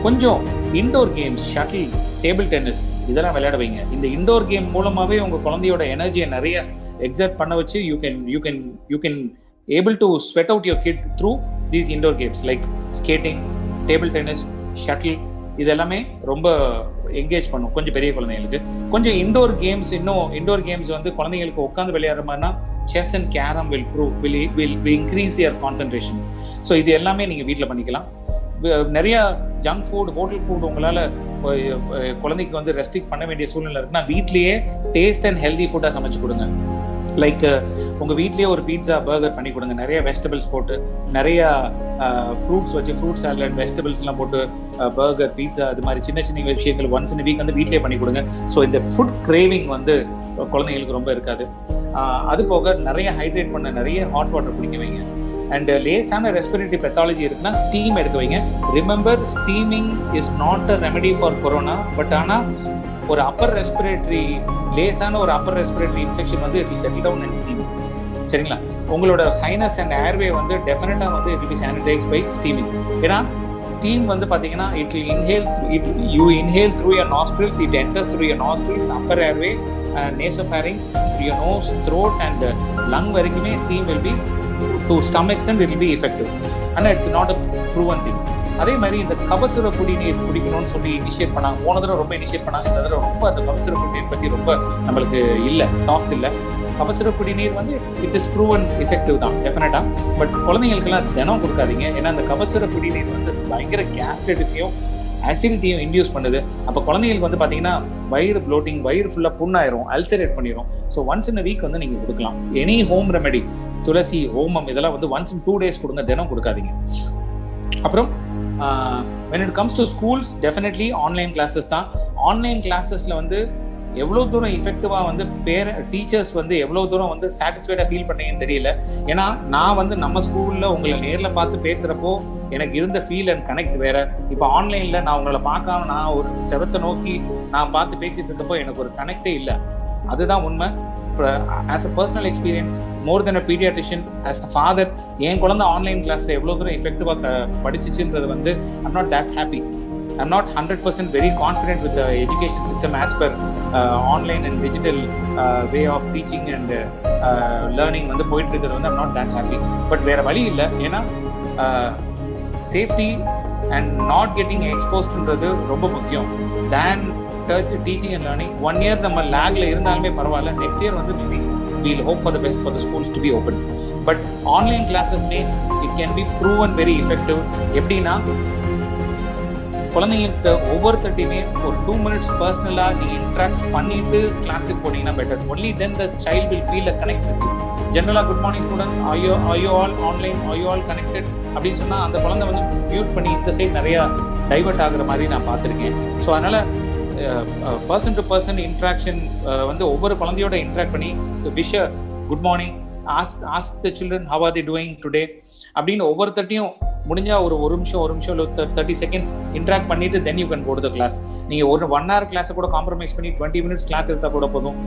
கொஞ்சம் indoor games, shuttle, table tennis இதெல்லாம் விளையாட வைங்க. இந்த இன்டோர் கேம் மூலமாவே உங்க குழந்தையோட எனர்ஜியை நிறைய எக்ஸர்ட் பண்ண வச்சு you can able to sweat out your kid through these indoor games like skating, table tennis, shuttle. இதெல்லாமே ரொம்ப என்கேஜ் பண்ணும் கொஞ்சம் பெரிய குழந்தைங்களுக்கு. கொஞ்சம் இன்டோர் கேம்ஸ் வந்து குழந்தைங்களுக்கு உட்காந்து விளையாடுற மாதிரினா chess and carrom will increase their concentration. So இது எல்லாமே நீங்க வீட்டில் பண்ணிக்கலாம். நிறைய ஜங்க் ஃபுட், ஹோட்டல் ஃபுட் உங்களால குழந்தைக்கு வந்து ரெஸ்ட்ரிக்ட் பண்ண வேண்டிய சூழ்நிலை இருக்குன்னா, வீட்லயே டேஸ்ட் அண்ட் ஹெல்தி ஃபுட்டா சமைச்சு கொடுங்க. லைக் உங்க வீட்லயே ஒரு பீட்சா, பர்கர் பண்ணி கொடுங்க. நிறைய வெஜிடபிள்ஸ் போட்டு, நிறைய ஃப்ரூட்ஸ் வச்சு, ஃப்ரூட் சாலட், வெஜிடபிள்ஸ் எல்லாம் போட்டு பர்கர், பீட்சா இது மாதிரி சின்ன சின்ன விஷயங்கள் ஒன்ஸ் இன் வீக் வந்து வீட்லயே பண்ணி கொடுங்க. ஸோ இந்த ஃபுட் கிரேவிங் வந்து குழந்தைங்களுக்கு ரொம்ப இருக்காது. அது போக நிறைய ஹைட்ரேட் பண்ண, நிறைய ஹாட் வாட்டர் குடிக்க வைங்க. அண்ட் லேசான ரெஸ்பிரேட்டரி பெத்தாலஜி இருக்குன்னா ஸ்டீம் எடுக்க வைங்க. Remember, steaming is not a remedy for corona. But ஆனால் ஒரு அப்பர் ரெஸ்பிரேட்டரி லேசான ஒரு அப்பர் ரெஸ்பிரேட்டரி இன்ஃபெக்ஷன் வந்து it will settle down and steaming. சரிங்களா? உங்களோட சைனஸ் அண்ட் ஏர்வே வந்து டெஃபினட்டா வந்து it will be sanitize by steaming. ஏன்னா ஸ்டீம் வந்து பாத்தீங்கன்னா it will inhale, you inhale through your nostrils, it enters through your nostrils, upper airway, nasopharynx, your nose, throat and lung வரைக்குமே steam will be to some extent it will be effective. ஆனால் it's not a proven thing. அதே மாதிரி இந்த கபசுர குடிநீர் குடிக்கணும்னு சொல்லி initiate பண்ணாங்க. போன தடவை ரொம்ப இனிஷியேட் பண்ணாங்க. இந்த தடவை ரொம்ப அந்த கபசுர குடிநீர் பத்தி ரொம்ப நம்மளுக்கு இல்லை, டாக்ஸ் இல்லை. கபசுர குடிநீர் வந்து இட் இஸ் ப்ரூவன் எஃபெக்டிவ் தான் டெஃபினட்டா. பட் குழந்தைங்களுக்கெல்லாம் தினம் கொடுக்காதீங்க. ஏன்னா அந்த கபசுர குடிநீர் வந்து பயங்கர கேஸ்ட்ரைட்டிஸையும் அசிடிட்டியும் இன்டியூஸ் பண்ணுது. அப்போ குழந்தைங்களுக்கு வந்து பார்த்தீங்கன்னா வயிறு ப்ளோட்டிங், வயிறு ஃபுல்லாக புண்ணாயிரும், அல்சரேட் பண்ணிடும். So once in a week வந்து நீங்கள் கொடுக்கலாம். எனி ஹோம் ரெமெடி, துளசி, ஹோமம் இதெல்லாம் வந்து ஒன்ஸ் இன் 2 days கொடுங்க, தினம் கொடுக்காதீங்க. அப்புறம் when it comes to schools, definitely online classes தான். ஆன்லைன் கிளாஸஸ்ல வந்து எவ்வளோ தூரம் எஃபெக்டிவா வந்து டீச்சர்ஸ் வந்து எவ்வளோ தூரம் வந்து சாட்டிஸ்ஃபைடா ஃபீல் பண்ணீங்கன்னு தெரியல. ஏன்னா நான் வந்து நம்ம ஸ்கூல்ல உங்களை நேரில் பார்த்து பேசுறப்போ எனக்கு இருந்த ஃபீல் அண்ட் கனெக்ட் வேற. இப்போ ஆன்லைன்ல நான் உங்களை பார்க்காம நான் ஒரு செவத்தை நோக்கி நான் பார்த்து பேசிட்டு இருக்கப்போ எனக்கு ஒரு கனெக்டே இல்லை. அதுதான் உண்மை. as a personal experience, more than a pediatrician, as a father, என் குழந்தை ஆன்லைன் கிளாஸ்ல எவ்வளோ தூரம் எஃபெக்டிவா படிச்சிச்சுன்றது வந்து I'm not that happy. I'm not 100% very confident with the education system as per online and digital way of teaching and learning வந்து போயிட்டு இருக்கிறது வந்து I'm not that happy. But வேற வழி இல்லை. ஏன்னா சேஃப்டி அண்ட் நாட் கெட்டிங் எக்ஸ்போஸ்ட்ன்றது ரொம்ப முக்கியம். தேன் டீச்சிங் அண்ட் லேர்னிங் 1 year நம்ம லேக்ல இருந்தாலுமே பரவாயில்ல. நெக்ஸ்ட் இயர் வந்து we'll hope for the best for the schools to be open. But online classes it can be proven very effective. எப்படின்னா குழந்தைங்களுக்கு ஒவ்வொருத்தையுமே ஒரு 2 minutes பர்சனலா நீங்க இன்ட்ராக்ட் பண்ணிட்டு கிளாஸுக்கு போனீங்கன்னா better. Only then the child will feel a connect with you. ஜெனரலா good morning student, are you all online, are you all connected அப்படின்னு சொன்னா அந்த குழந்தை வந்து மியூட் பண்ணி இந்த சைடு நிறைய டைவர்ட் ஆகுற மாதிரி நான் பார்த்துருக்கேன். ஸோ அதனால பர்சன் டு பர்சன் இன்ட்ராக்ஷன் வந்து ஒவ்வொரு குழந்தையோட இன்ட்ராக்ட் பண்ணி wish good morning, ask the children how are they doing today அப்படின்னு ஒவ்வொருத்தையும் முடிஞ்சா ஒரு நிமிஷம் இல்லை 30 seconds இன்ட்ராக்ட் பண்ணிட்டு then you can go to the class. நீங்க ஒரு 1 hour கிளாஸை கூட காம்ப்ரமைஸ் பண்ணி 20 minutes கிளாஸ் எடுத்தா கூட போதும்.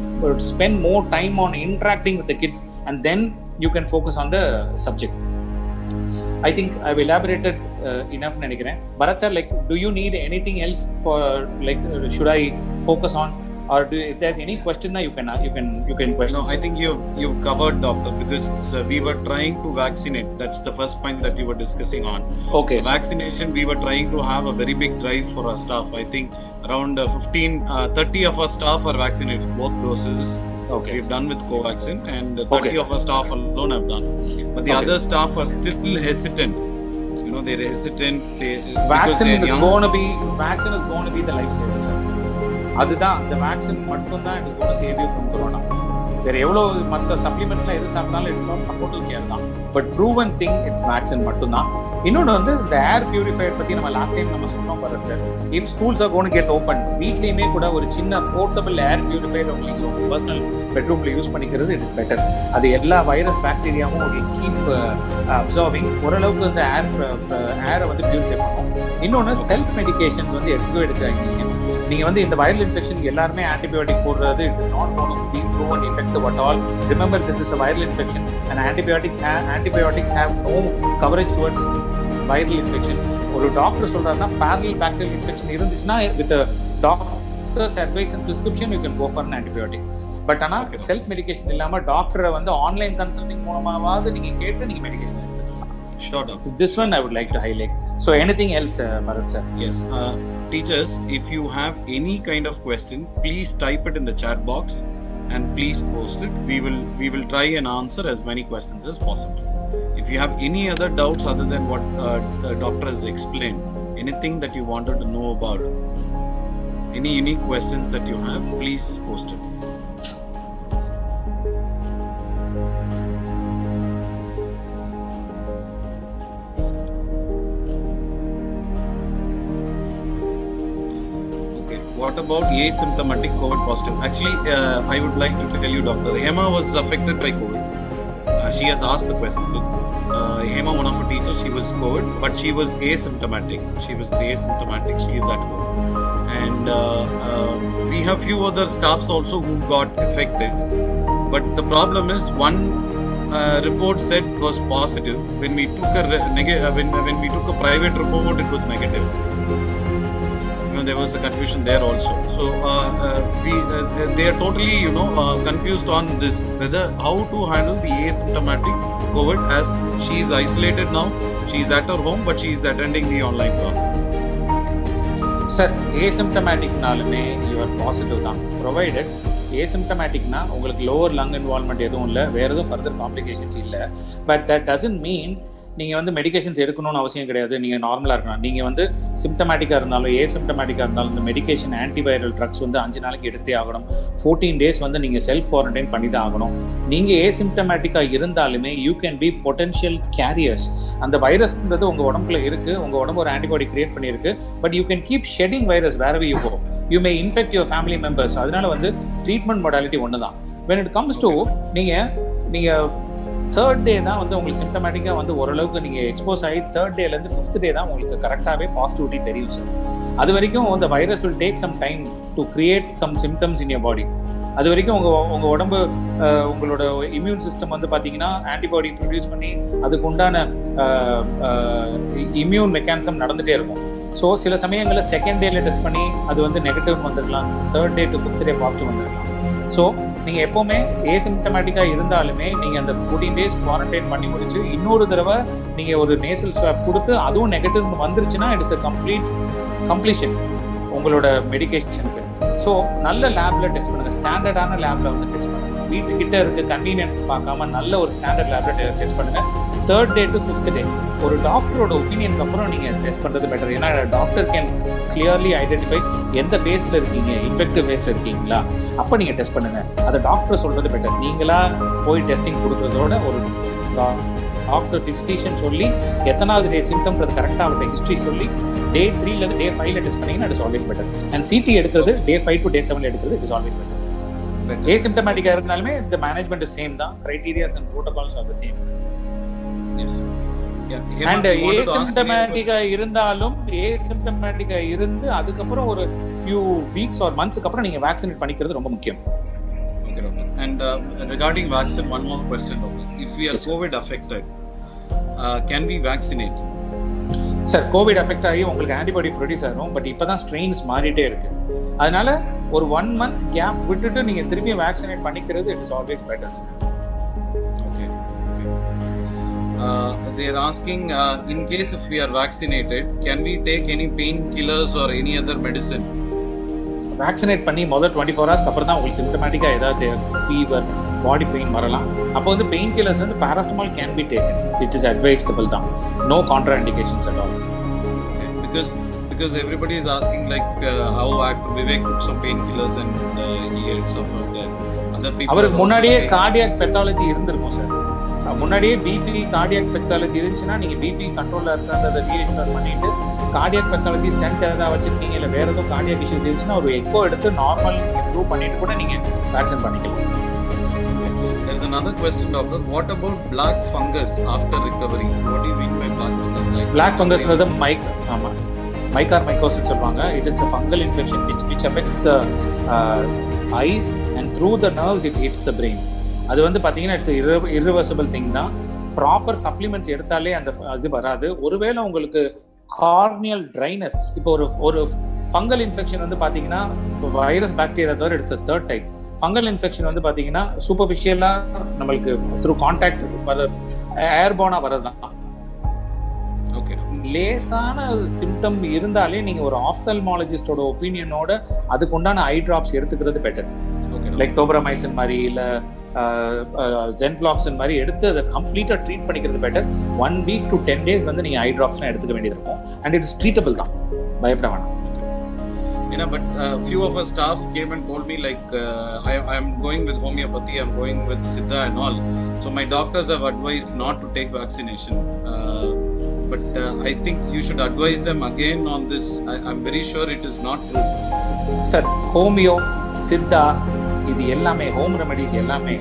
Spend more time on interacting with the kids and then you can focus on the subject. I think I've elaborated enough நினைக்கிறேன். Bharat sir, like, do you need anything else for, like, should I focus on, or if there's any question now you can question? No, I think you've covered, doctor, because we were trying to vaccinate. That's the first point that you were discussing on. Okay. So vaccination, we were trying to have a very big drive for our staff. I think around 30 of our staff are vaccinated, both doses. Okay. We've done with Covaxin, and 30 of our staff alone have done. But the other staff are still hesitant. You know, they're hesitant. Vaccine is going to be the lifesaver, sir. அதுதான் அந்த vaccine மட்டும் தான் it's gonna save you from corona. வேற எவ்வளவு மற்ற சப்ளிமெண்ட்ஸ்லாம் எது சாப்பிட்டாலும் இட்ஸ் நாட் சப்போர்ட்டிவ் கேர் தான். But proven thing it's vaccine மட்டும் தான். இன்னொன்று வந்து இந்த ஏர் பியூரிஃபையர் பத்தி நம்ம லாஸ்ட் டைம் நம்ம சொன்னோம் பாருங்க sir. If schools are gonna get open, வீட்லயுமே கூட ஒரு சின்ன போர்ட்டபிள் ஏர் பியூரிஃபையர் உங்களுக்கு உங்க பர்சனல் பெட்ரூம்ல யூஸ் பண்ணிக்கிறது இட் இஸ் பெட்டர். அது எல்லா வைரஸ் பாக்டீரியாவும் ஒரு கீப் அப்சர்விங், ஓரளவுக்கு வந்து ஏரை வந்து பியூரிஃபை பண்ணும். இன்னொன்று செல்ஃப் மெடிகேஷன்ஸ் வந்து எடுக்காதீங்க. நீங்க வந்து இந்த வைரல் இன்ஃபெக்ஷன் எல்லாருமே ஆன்டிபயோட்டிக் போடுறது it is not going to be proven effective at all. Remember, this is a viral infection and antibiotics have no coverage towards viral infection. ஒரு டாக்டர் சொல்றாருன்னா parallel bacterial infection இருந்துச்சுன்னா with a doctor's advice and prescription you can go for an antibiotic. But ஆனா self medication இல்லாம டாக்டரை வந்து online consulting மூலமாவது நீங்க கேட்டு நீங்க மெடிகேஷன் எடுத்துக்கலாம். Sure, doctor. This one I would like to highlight. So anything else, Bharat sir? Yes. Teachers, if you have any kind of question, please type it in the chat box and please post it. We will try and answer as many questions as possible. If you have any other doubts other than what doctor has explained, anything that you wanted to know about, any unique questions that you have, please post it. What about asymptomatic COVID positive? Actually, I would like to tell you, doctor, Emma was affected by COVID. she has asked the question. So, Hema, one of her teachers, she was COVID, but she was asymptomatic. She is at home. And we have few other staffs also who got affected. But the problem is, one report said was positive. When we took when we took a private report, it was negative. There was a confusion there also. So they are totally confused on this, whether how to handle the asymptomatic COVID, as she is isolated now. She is at her home, but she is attending the online classes. Sir, asymptomatic nalume you are positive da, provided asymptomatic na உங்களுக்கு lower lung involvement எதுவும் இல்ல, வேற எதுவும் further complications இல்ல. But that doesn't mean நீங்கள் வந்து medications எடுக்கணும்னு அவசியம் கிடையாது. நீங்கள் நார்மலாக இருக்கணும். நீங்கள் வந்து சிம்டமேட்டிக்காக இருந்தாலும் ஏசிம்டமேட்டிக்காக இருந்தாலும் இந்த மெடிக்கேஷன் ஆன்டிவைரல் ட்ரக்ஸ் வந்து 5 நாளைக்கு எடுத்தே ஆகணும். 14 days வந்து நீங்கள் செல்ஃப் குவாரண்டைன் பண்ணி தான் ஆகணும். நீங்கள் ஏசிம்டமேட்டிக்காக இருந்தாலுமே you can be potential carriers. அந்த வைரஸ்ன்றது உங்கள் உடம்புல இருக்குது, உங்கள் உடம்பு ஒரு ஆன்டிபாடி கிரியேட் பண்ணியிருக்கு. But you can keep shedding virus wherever you go. You may infect your family members. அதனால வந்து ட்ரீட்மெண்ட் மொடாலிட்டி ஒன்று தான். when it comes to நீங்கள் தேர்ட் டே தான் வந்து உங்களுக்கு சிம்டமேட்டிக்காக வந்து ஓரளவுக்கு நீங்கள் எக்ஸ்போஸ் ஆகி தேர்ட் டேலேருந்து 5th day தான் உங்களுக்கு கரெக்டாகவே பாசிட்டிவிட்டி தெரியும் சார். அது வரைக்கும் இந்த virus will take some time to create some symptoms in your body. அது வரைக்கும் உங்கள் உடம்பு உங்களோட இம்யூன் சிஸ்டம் வந்து பார்த்தீங்கன்னா ஆன்டிபாடி ப்ரொடியூஸ் பண்ணி அதுக்கு உண்டான இம்யூன் மெக்கானிசம் நடந்துகிட்டே இருக்கும். ஸோ சில சமயங்களில் செகண்ட் டேல டெஸ்ட் பண்ணி அது வந்து நெகட்டிவ் வந்துருக்கலாம், third day to 5th day positive வந்துருக்கலாம். ஸோ நீங்கள் எப்போவுமே ஏசிம்டமேட்டிக்காக இருந்தாலுமே நீங்கள் அந்த 14 days குவாரண்டைன் பண்ணி முடிச்சு இன்னொரு தடவை நீங்கள் ஒரு நேசல் ஸ்வாப் கொடுத்து அதுவும் நெகட்டிவ் வந்துருச்சுன்னா இட் இஸ் அ கம்ப்ளீஷன் உங்களோட மெடிக்கேஷனுக்கு. ஸோ நல்ல லேப்ல டெஸ்ட் பண்ணுங்க, ஸ்டாண்டர்டான லேப்ல வந்து டெஸ்ட் பண்ணுங்க. வீட்டுக்கிட்ட இருக்க கன்வீனியன்ஸ் பார்க்காம நல்ல ஒரு ஸ்டாண்டர்ட் லேப்ல டெஸ்ட் பண்ணுங்க. Third day to 5th day ஒரு டாக்டரோட ஒப்பீனியனுக்கு அப்புறம் நீங்க டெஸ்ட் பண்றது பெட்டர். ஏன்னா டாக்டர் கேன் கிளியர்லி ஐடென்டிஃபை எந்த ஃபேஸ்ல இருக்கீங்க, இன்ஃபெக்டிவ் ஃபேஸ்ல இருக்கீங்களா, அப்ப நீங்க டெஸ்ட் பண்ணுங்க. அதை டாக்டர் சொல்றது பெட்டர். நீங்களா போய் டெஸ்டிங் கொடுக்கறதோட ஒரு டாக்டர் பிசிஷியன் சொல்லி எத்தனாவது டே சிம்டம்ன்றது கரெக்டாக அவர்கிட்ட ஹிஸ்ட்ரி சொல்லி day 3 டே 5 டெஸ்ட் பண்ணீங்கன்னா it is always better. And CT எடுக்கிறது day 5 to day 7 எடுக்கிறது இட் இஸ் ஆல்வேஸ் பெட்டர். ஏசிம்டமேட்டிக்கா இருந்தாலுமே the management is same தான், criterias and protocols are the same. Yes. And ஏசிம்டமேட்டிக்கா இருந்தாலும் ஏசிம்டமேட்டிக்கா இருந்து அதுக்கப்புறம் ஒரு few weeks or monthsக்கு அப்புறம் நீங்க வேக்சினேட் பண்ணிக்கிறது ரொம்ப முக்கியம். Okay, doctor. And regarding vaccine, one more question, doctor. If we are COVID affected, can we vaccinate? Sir, Covid affect ஆகி உங்களுக்கு ஆன்டிபாடி ப்ரொடியூஸ் ஆகும். பட் இப்போதான் ஸ்ட்ரெயின்ஸ் மாறிட்டே இருக்கு. அதனால ஒரு 1 month கேப் விட்டுட்டு நீங்க திருப்பி வேக்சினேட் பண்ணிக்கிறது it is always better. Okay. They are asking, in case if we are vaccinated, can we take any painkillers or any other medicine? Vaccinate பண்ணி முதல் 24 hours அப்புறம் தான் உங்களுக்கு சிம்டமேட்டிக்கா ஏதாவது ஃபீவர், பாடி பெயின் வரலாம். அப்போ வந்து பெயின் கில்லர்ஸ் வந்து paracetamol can be taken. It is advisable தான். No contraindications at all. Because everybody is asking like how Vivek took some painkillers and he had suffered. Other people அவருக்கு முன்னாடியே cardiac pathology இருந்திருக்கும் sir. முன்னாடியே BP cardiac pathology இருந்துச்சுன்னா நீங்க BP கண்ட்ரோல்ல இருக்கிறத ரீஎக்ஸ்பர் பண்ணிட்டு கார்டியாக் பெத்தாலஜி ஸ்டென்ட் ஏதாவது வச்சிருக்கீங்க இல்லை வேற ஏதோ கார்டியாக் இஷ்யூஸ் இருந்துச்சுன்னா ஒரு எக்கோ எடுத்து நார்மல் இம்ப்ரூவ் பண்ணிட்டு கூட நீங்க வேக்சின் பண்ணிக்கலாம். There is another question, doctor. What about black fungus after recovery? What do you mean by black fungus? Black fungus is mycorrhizal சொல்வாங்க. It is a fungal infection which affects the eyes and through the nerves it hits the brain. அது வந்து பாத்தீங்கன்னா it's irreversible thing தான். Proper supplements எடுத்தாலே அந்த அது வராது. ஒருவேளை உங்களுக்கு கார்னியல் ட்ரைனஸ், இப்போ ஒரு ஃபங்கல் இன்ஃபெக்ஷன் வந்து பாத்தீங்கன்னா வைரஸ் பாக்டீரியா தவிர it's third type. Fungal infection வந்து பாத்தீங்கன்னா சூப்பர்ஃபிஷியலா நம்மளுக்கு த்ரூ கான்டாக்ட் வர ஏர்போனா வரதுதான். லேசான சிம்டம் இருந்தாலே நீங்க ஒரு ஆப்தல்மாலஜிஸ்டோட ஒப்பீனியனோட அதுக்கு உண்டான ஐ டிராப்ஸ் எடுத்துக்கிறது பெட்டர். லைக் டோப்ரமைசின் மாதிரி இல்ல ஜென்ஃப்ளாக்சின் மாதிரி எடுத்து அதை கம்ப்ளீட்டா ட்ரீட் பண்ணிக்கிறது பெட்டர். 1 week to 10 days வந்து நீங்க ஐ டிராப்ஸ்லாம் எடுத்துக்க வேண்டியது இருக்கும். அண்ட் இட் இஸ் ட்ரீட்டபிள் தான், பயப்பட வேணாம். But few of our staff came and told me like I am going with homeopathy, I am going with Siddha and all. So my doctors have advised not to take vaccination. But I think you should advise them again on this. I'm very sure it is not true. Sir, homeo, Siddha, இது எல்லாமே home remedies எல்லாமே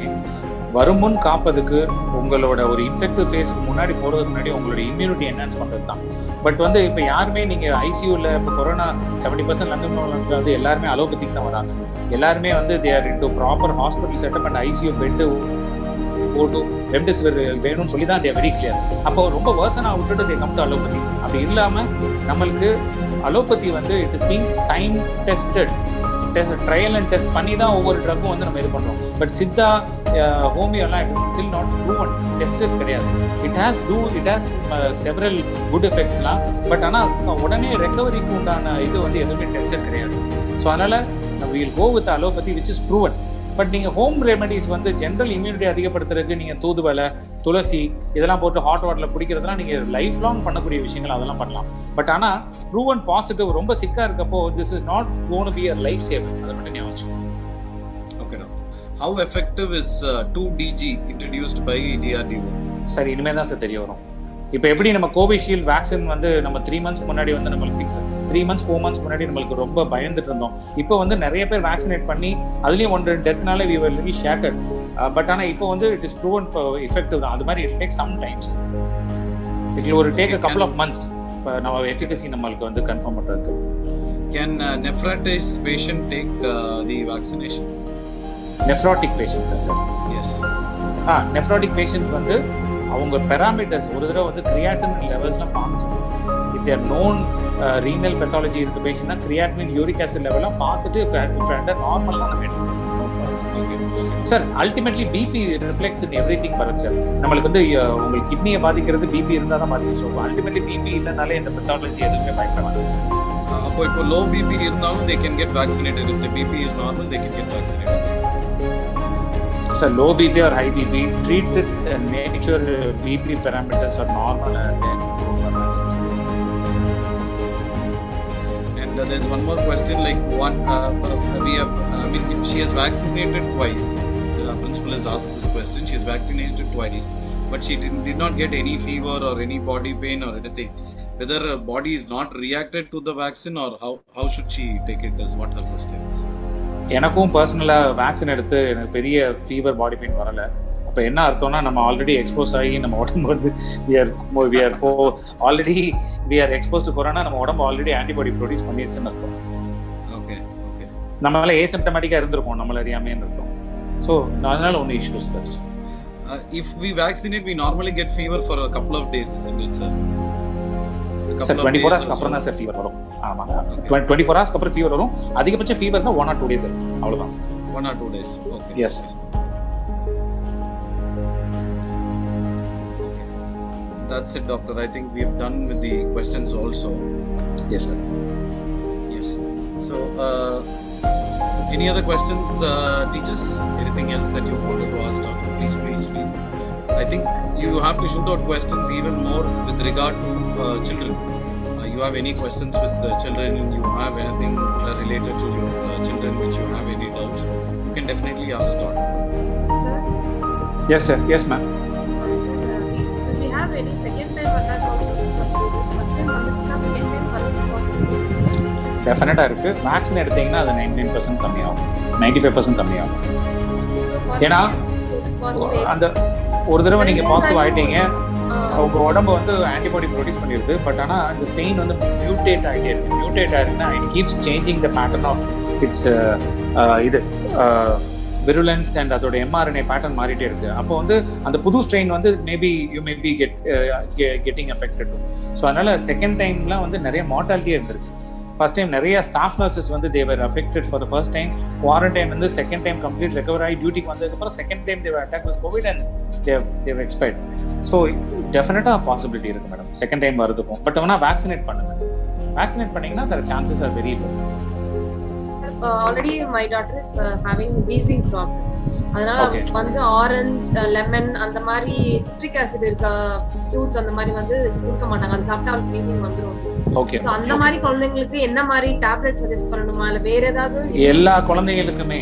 வருமுன் காப்பதுக்கு உங்களோட ஒரு infective ஃபேஸ்க்கு முன்னாடி போறதுக்கு முன்னாடி உங்களோட இம்யூனிட்டி என்ஹான்ஸ் பண்றது தான். பட் வந்து இப்போ யாருமே நீங்க ஐசியூல இப்போ கொரோனா 70% லண்டன் வந்து எல்லாருமே அலோபதிக்கு தான் வராங்க. எல்லாருமே வந்து they are into proper hospital setup and ICU bed போட்டு ரெம்டெசிவிர் வேணும்னு சொல்லி தான் தே வெரி கிளியர். அப்போ ரொம்ப வேர்சனாக விட்டுட்டு தே கம் டு அலோபதி. அப்படி இல்லாம நம்மளுக்கு அலோபதி வந்து it is being time tested, trial and test பண்ணி தான் ஒவ்வொரு ட்ரக்கும் வந்து நம்ம இது பண்றோம். பட் சித்தா ஹோமியோலாம் it is still not proven, tested கிடையாது. இட் ஹாஸ் செவரல் குட் எஃபெக்ட்ஸ்லாம். பட் ஆனால் உடனே ரெக்கவரிக்கு உண்டான இது வந்து எதுவுமே டெஸ்டட் கிடையாது. ஸோ அதனால we will go with allopathy which is proven. But நீங்க ஹோம் ரெமெடிஸ் வந்து ஜென்ரல் இம்யூனிட்டி அதிகப்படுத்துறதுக்கு நீங்க தூதுவளை, துளசி இதெல்லாம் போட்டு ஹாட் வாட்டர்ல குடிக்கிறதுலாம் நீங்க லைஃப் லாங் பண்ணக்கூடிய விஷயங்கள், அதெல்லாம் பண்ணலாம். பட் ஆனா ப்ரூவன் பாசிட்டிவ் ரொம்ப சிக்கா இருக்கப்போ this is not gonna be a life saver. அதை மட்டும் ஞாபகம் வச்சுக்கோங்க. Okay doctor, how effective is 2DG introduced by DRDO? சரி, இனிமே தான் சார் தெரிய வரும். இப்போ எப்படி நம்ம கோவிஷீல்டு வேக்சின் வந்து நம்ம 3 months முன்னாடி வந்து நம்மளுக்கு 3 months 4 months முன்னாடி நம்மளுக்கு ரொம்ப பயந்துட்டு இருந்தோம். இப்போ வந்து நிறைய பேர் வேக்சினேட் பண்ணி அதுலயும் 1 டெத்னால we were little shattered. But ஆனா இப்போ வந்து இட் இஸ் ப்ரூவன் எஃபெக்டிவ் தான். அது மாதிரி it take some times, it will take a couple of months நம்ம எஃபிகசி நம்மளுக்கு வந்து கன்ஃபார்ம் பண்றதுக்கு. Can nephritis patient take the vaccination? Nephrotic patients sir? Yes. Nephrotic patients வந்து அவங்க பெராமீட்டர்ஸ் ஒரு தடவை வந்து கிரியாட்டின் லெவல்ஸ்லாம் பார்க்கணும். If there known renal pathology இருக்க பேஷண்ட்னா கிரியாட்டின், யூரிக் ஆசிட் லெவலாம் பார்த்துட்டு நார்மலாக நம்ம எடுத்துக்கணும் sir. Ultimately BP reflects in everything Bharath sir. நம்மளுக்கு வந்து உங்களுக்கு கிட்னியை பாதிக்கிறது பிபி இருந்தால் தான் பாதிக்கும். ஸோ அல்டிமேட்லி பிபி இல்லைனாலே இந்த பெத்தாலஜி எதுவுமே பயப்படாது. அப்போ இப்போ லோ பிபி இருந்தாலும் they can get vaccinated. If the BP is normal they can get vaccinated. So low BP or high BP, treated nature BP parameters are normal and then and there's one more question, like one we have she has vaccinated twice. The principal has asked this question. She has vaccinated twice but she did not get any fever or any body pain or anything. Whether her body is not reacted to the vaccine or how should she take it as what her question is. எனக்கும் பர்சனலாக vaccine எடுத்து எனக்கு பெரிய fever, body pain வரலை. அப்போ என்ன அர்த்தம்னா நம்ம ஆல்ரெடி எக்ஸ்போஸ் ஆகி நம்ம உடம்பு வந்து already we are expose to corona, நம்ம உடம்பு ஆல்ரெடி ஆன்டிபாடி ப்ரொடியூஸ் பண்ணிடுச்சுன்னு அர்த்தம். ஓகே ஓகே, நம்மளால ஏசிம்டமேட்டிக்காக இருந்திருக்கோம், நம்மள அறியாமைன்னு அர்த்தம். ஸோ அதனால ஒன்றும் இஷ்யூஸ் இல்லை. If we vaccinate we normally get fever for a couple of days, isn't it sir? Sir 24 hours அப்புறம் தான் சார் ஃபீவர் வரும். ஆமாங்க, 24 hours அப்புறம் ஃபீவர் வரும். அதிகபட்ச ஃபீவர் தான் 1 or 2 days அவ்வளவுதான் sir. 1 or 2 days. Okay. Yes. That's it doctor. I think we have done with the questions also. Yes sir. Yes. So any other questions teachers? Anything else that you wanted to ask doctor? Please I think you have to shoot out questions even more with regard to children. You have any questions with the children, you have anything related to your children which you have any doubts, you can definitely ask doctor. Sir? Yes sir. Yes ma'am. Will we have any second time attack also? First time வந்துச்சுன்னா second time வரது possible? டெஃபினட்டா இருக்கு. Vaccine எடுத்தீங்கன்னா அது 99% கம்மியாகும், 95% கம்மியாகும். ஏன்னா அந்த ஒரு தடவை நீங்க பாசிட்டிவ் ஆயிட்டீங்க, உங்க உடம்பு வந்து ஆன்டிபாடி ப்ரொடியூஸ் பண்ணிருது. பட் ஆனா இந்த ஸ்டெயின் வந்து மியூட்டேட் ஆகிட்டே இருக்கு. மியூட்டேட் ஆயிருக்குன்னா it keeps changing the pattern of its virulence and அதோட எம்ஆர்என்ஏ பேட்டர்ன் மாறிட்டே இருக்கு. அப்போ வந்து அந்த புது ஸ்ட்ரெயின் வந்து maybe you may be getting affected. So அதனால செகண்ட் டைம்லாம் வந்து நிறைய மார்டாலிட்டியே இருந்திருக்கு. ஃபர்ஸ்ட் டைம் நிறைய ஸ்டாஃப் நர்சஸ் வந்து they were affected for the first time. Quarantine வந்து செகண்ட் டைம் கம்ப்ளீட் ரெக்கவர் ஆகி டியூட்டிக்கு வந்ததுக்கப்புறம் second time they attack with COVID and they expired. So டெஃபினட்டா பாசிபிலிட்டி இருக்கு மேடம் செகண்ட் டைம் வரதுக்கும். பட் ஆனால் வேக்சினேட் பண்ணுங்க. வேக்சினேட் பண்ணீங்கன்னா there chances are very low. Already my daughter is having wheezing problem. அதனால வந்து ஆரஞ்சு, லெமன் அந்த மாதிரி சிட்ரிக் ஆசிட் இருக்க ஃப்ரூட்ஸ் அந்த மாதிரி வந்து கொடுக்க மாட்டாங்க. அது சாப்பிட்டா அவளுக்கு வீசிங் வந்துரும். ஓகே, சோ அந்த மாதிரி குழந்தைங்களுக்கு என்ன மாதிரி டேப்லெட் சஜஸ்ட் பண்ணணுமா இல்ல வேற ஏதாவது? எல்லா குழந்தைகளுக்குமே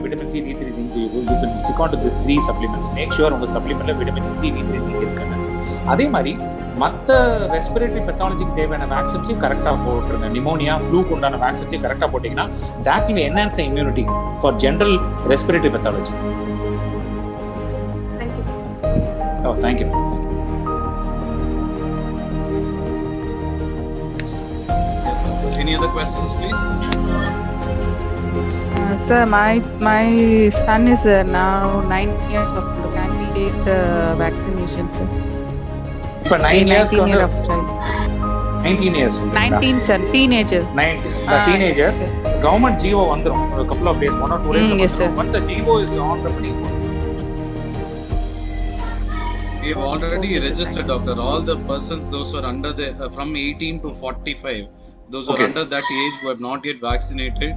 vitamin C, D3 zinc you can stick on to these 3 supplements. make sure உங்க சப்ளிமெண்ட்ல விட்டமின் சி, D3 zinc இருக்குன்னு. அதே மாதிரி மற்ற ரெஸ்பிரேட்டரி பெத்தாலஜிக்கு தேவையான வேக்சின்ஸையும் கரெக்டா போட்டுருங்க. நிமோனியா, ஃப்ளூக்கு உண்டான வேக்சின்ஸையும் கரெக்டா போட்டீங்கன்னா that will enhance the immunity for general respiratory pathology. Oh, thank you. Yes, sir. Any other questions, please? Sir, my son is now 9 years old. Can we take the vaccination, sir? For 9 years, 19 year of child. 19 years. 19, sir, teenager. 19, the teenager. Government GO vandrum a couple of days, 1 or 2 days. Yes, sir. Once the GO is on the money. We have already registered, doctor. All the persons, those who are under the from 18 to 45, those who are under that age who have not yet vaccinated,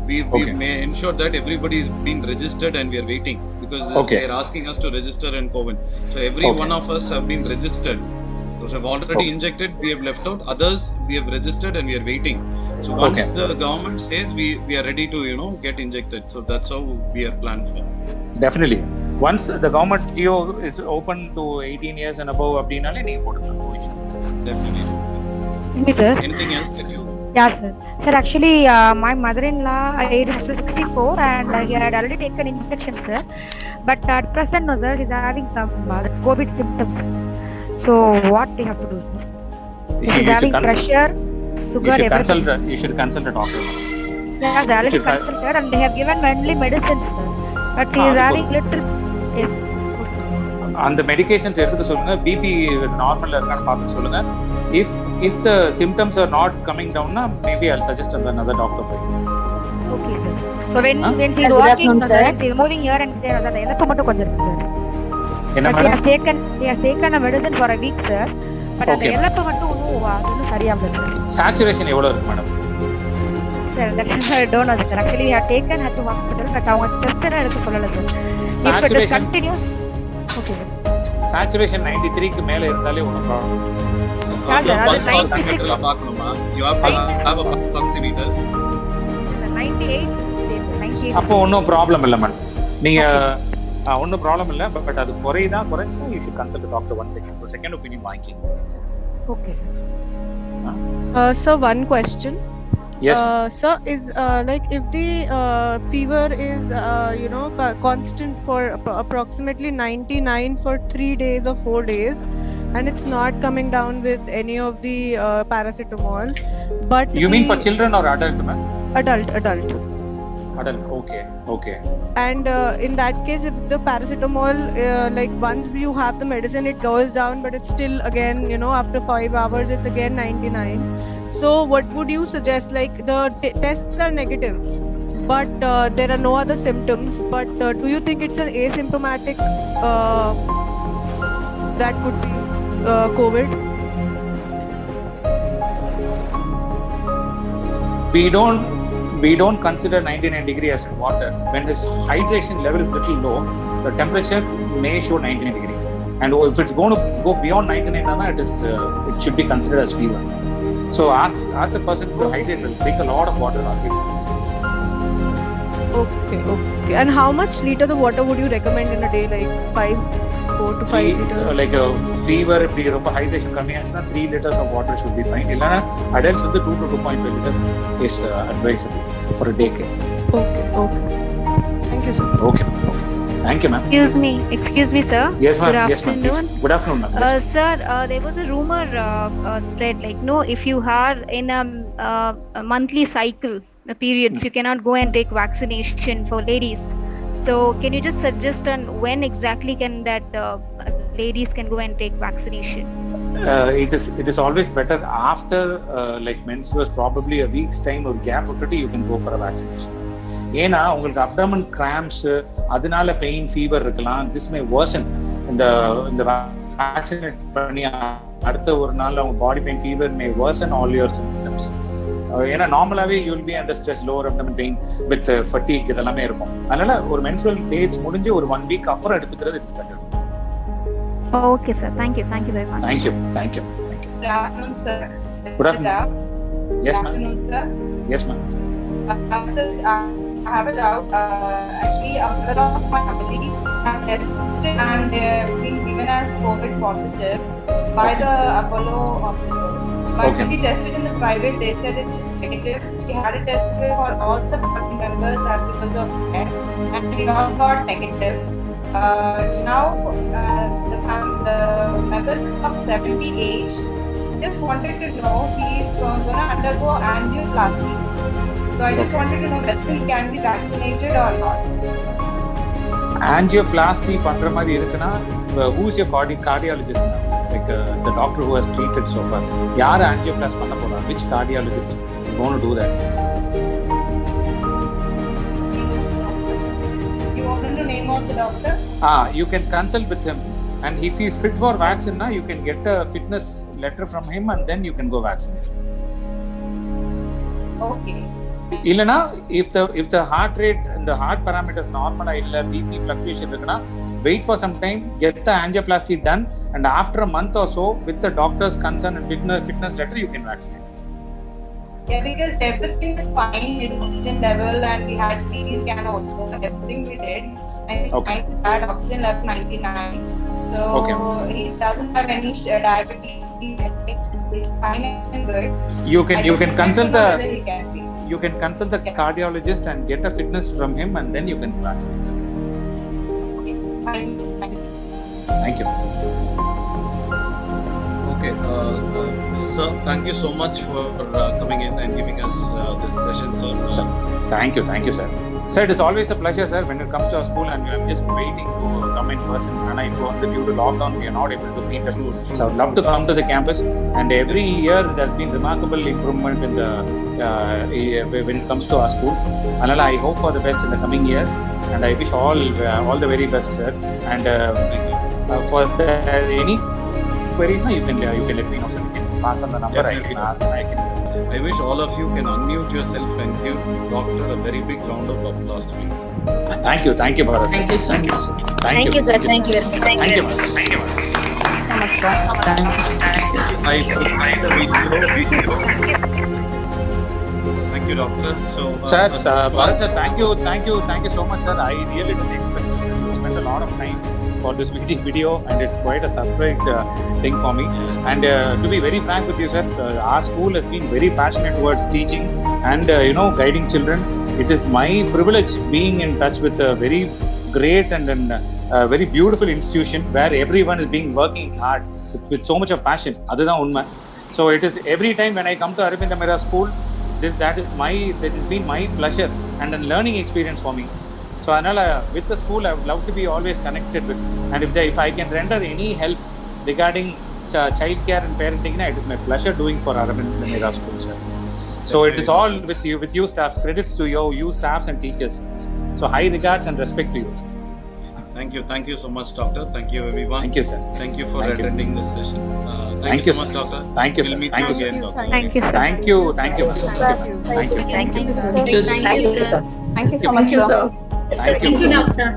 we may ensure that everybody is being registered and we are waiting because they are asking us to register in COVID. So every one of us have been registered. Those who have already injected, we have left out. Others, we have registered and we are waiting. So once the government says we are ready to get injected. So that's how we are planned for. Definitely. Once the government GO is open to 18 years and above, abdinale nee podu. Definitely. Me, sir. Anything else that you? Yeah, sir. Sir, actually, my mother-in-law age is 64 and he had already taken injection, sir. But at present, no, sir, he's having some COVID symptoms. So, what do you have to do, sir? He's having pressure, sugar, everything. You should consult a doctor. Yeah, they already consulted and they have given only medicines, sir. But he is having little. Yes. அந்த medications எடுத்துக்க சொல்லுங்க. BP நார்மலா இருக்கான்னு பார்த்து சொல்லுங்க. If the symptoms are not coming down, maybe I'll suggest another doctor for you. Okay, sir. So when he's walking, sir, he's moving here and there. That ellathum mattum konjam irukku, sir. Enna madam? He has taken a medicine for a week, sir. But அந்த ellathum mattum onnum சரியாம இருக்கு. Saturation எவ்வளவு இருக்கு madam? Sir, that I don't know, sir. Actually, he had taken her to hospital, but அவங்க test எல்லாம் எடுக்க சொல்லல, sir. If it continues, okay, sir. Saturation 93 க்கு மேல இருந்தாலே ஒண்ணும் problem. You have to have a pulse oximeter. 98. அப்போ ஒன்றும் ப்ராப்ளம் இல்லை மேடம். நீங்க ஒன்றும் ப்ராப்ளம் இல்லை. பட் அது குறைச்சுன்னா you should consult the doctor once again. ஒரு செகண்ட் ஒப்பீனியன் வாங்கி. Okay, sir. Sir, one question. Yes. Sir, is like if the fever is constant for approximately 99 for 3 days or 4 days, and it's not coming down with any of the paracetamol, but you mean for children or adult, ma'am? Adult. Okay. And in that case, if the paracetamol like once you have the medicine, it goes down, but it's still again after 5 hours it's again 99. So what would you suggest? Like the tests are negative, but there are no other symptoms, but do you think it's an asymptomatic that could be COVID? We don't consider 99 degree as water. When his hydration level is little low, the temperature may show 99 degree, and if it's going to go beyond 99, it should be considered as fever. So ask the person to hydrate and drink a lot of water. Okay. And how much liters of water would you recommend in a day? Like 4 to 5 liters? Like a fever, if you have hydration coming, 3 liters of water should be fine. Adults with 2 to 2.5 liters is advisable for a day care. Okay. Thank you, sir. Okay. Thank you, ma'am. Excuse me, sir. Yes, ma'am. Good afternoon. Yes, ma'am. Good afternoon, ma'am. Yes. Sir, there was a rumor spread if you are in a monthly cycle, periods, you cannot go and take vaccination for ladies. So, can you just suggest on when exactly can that ladies can go and take vaccination? It is always better after menstruation, probably a week's time or gap விட்டுட்டு you can go for a vaccination. ஏன்னா உங்களுக்கு abdomen cramps, அதனால pain, fever இருக்கலாம். This may worsen. இந்த vaccinate பண்ணி அடுத்த ஒரு நாள் அவங்க body pain, fever may worsen all your symptoms. ஏன்னா நார்மலாவே you will be under stress, lower abdomen pain with fatigue இதெல்லாமே இருக்கும். அதனால ஒரு மென்ஸ்ட்ரல் டேட்ஸ் முடிஞ்சு ஒரு 1 week அப்புறம் எடுத்துக்கிறது it's better. Okay, sir. Thank you very much. Thank you. Good afternoon, sir. Good afternoon. Yes, ma'am. Good afternoon, sir. Yes, ma'am. Sir, I have a doubt. Actually, a member of my family have tested and they have been given as COVID positive by the Apollo hospital. But when we tested in the private, they said it is negative. We had a test for all the family members as because of care, and we all got negative. Now the member of 70 age just wanted to know he is going to undergo angioplasty. So I just wanted to know whether he can be vaccinated or not. Angioplasty பண்ற மாதிரி இருக்குன்னா who is your cardiologist now? Like the doctor who has treated so far. யார் angioplasty பண்ண போறா? Which cardiologist is going to do that? You want to know name of the doctor? You can consult with him, and if he is fit for vaccine, na you can get a fitness letter from him, and then you can go vaccinate. Okay. Illana, if the heart rate and the heart parameters normal illa BP fluctuation irukna, wait for some time, get the angioplasty done, and after a month or so, with the doctor's consent and fitness letter, you can vaccinate. Yeah, because everything is fine, his oxygen level, and we had CT scan also, everything we did, and his had oxygen level 99. So he doesn't have any diabetes. It's fine and good. You can consult the cardiologist and get a fitness from him, and then you can vaccinate. Thank you. Okay, sir, thank you so much for coming in and giving us this session, sir. Thank you, sir. Sir, it is always a pleasure, sir, when it comes to our school, and I'm just waiting to come in person. And I told that due to lockdown, we are not able to meet. So I would love to come to the campus. And every year, there's been remarkable improvement in the when it comes to our school. Anala, I hope for the best in the coming years, and I wish all the very best, sir. And for any queries, you can let me know, sir. You can pass on the number. Definitely. I wish all of you can unmute yourself and give Doctor a very big round of applause, please. Thank you, Bharat. Thank you, sir. Thank you, sir. Thank you. Thank you, Bharat. I provide the video. Thank you, Doctor. So, sir, Bharat, sir, thank you so much, sir. I really didn't expect to spend a lot of time for this video, and it's quite a surprise thing for me. And to be very frank with you, sir, our school has been very passionate towards teaching and guiding children. It is my privilege being in touch with a very great and very beautiful institution where everyone is working hard with so much of passion. Adudha unma. So it is every time when I come to Aravind Amira School, that has been my pleasure and a learning experience for me. So Anala, with the school, I would love to be always connected with, and if I can render any help regarding child care and parenting, it is my pleasure doing for Aravind Amira School, sir. So it is all with you staffs. Credits to you staffs and teachers. So high regards and respect to you. Thank you so much, Doctor. Thank you, everyone. Thank you, sir. Thank you for attending this session. Thank you so much, Doctor. Thank you, we'll meet thank you you, again, Doctor. Thank you, sir. Thank you, sir. Thank you so much, sir. Thank you, Thank you, Doctor.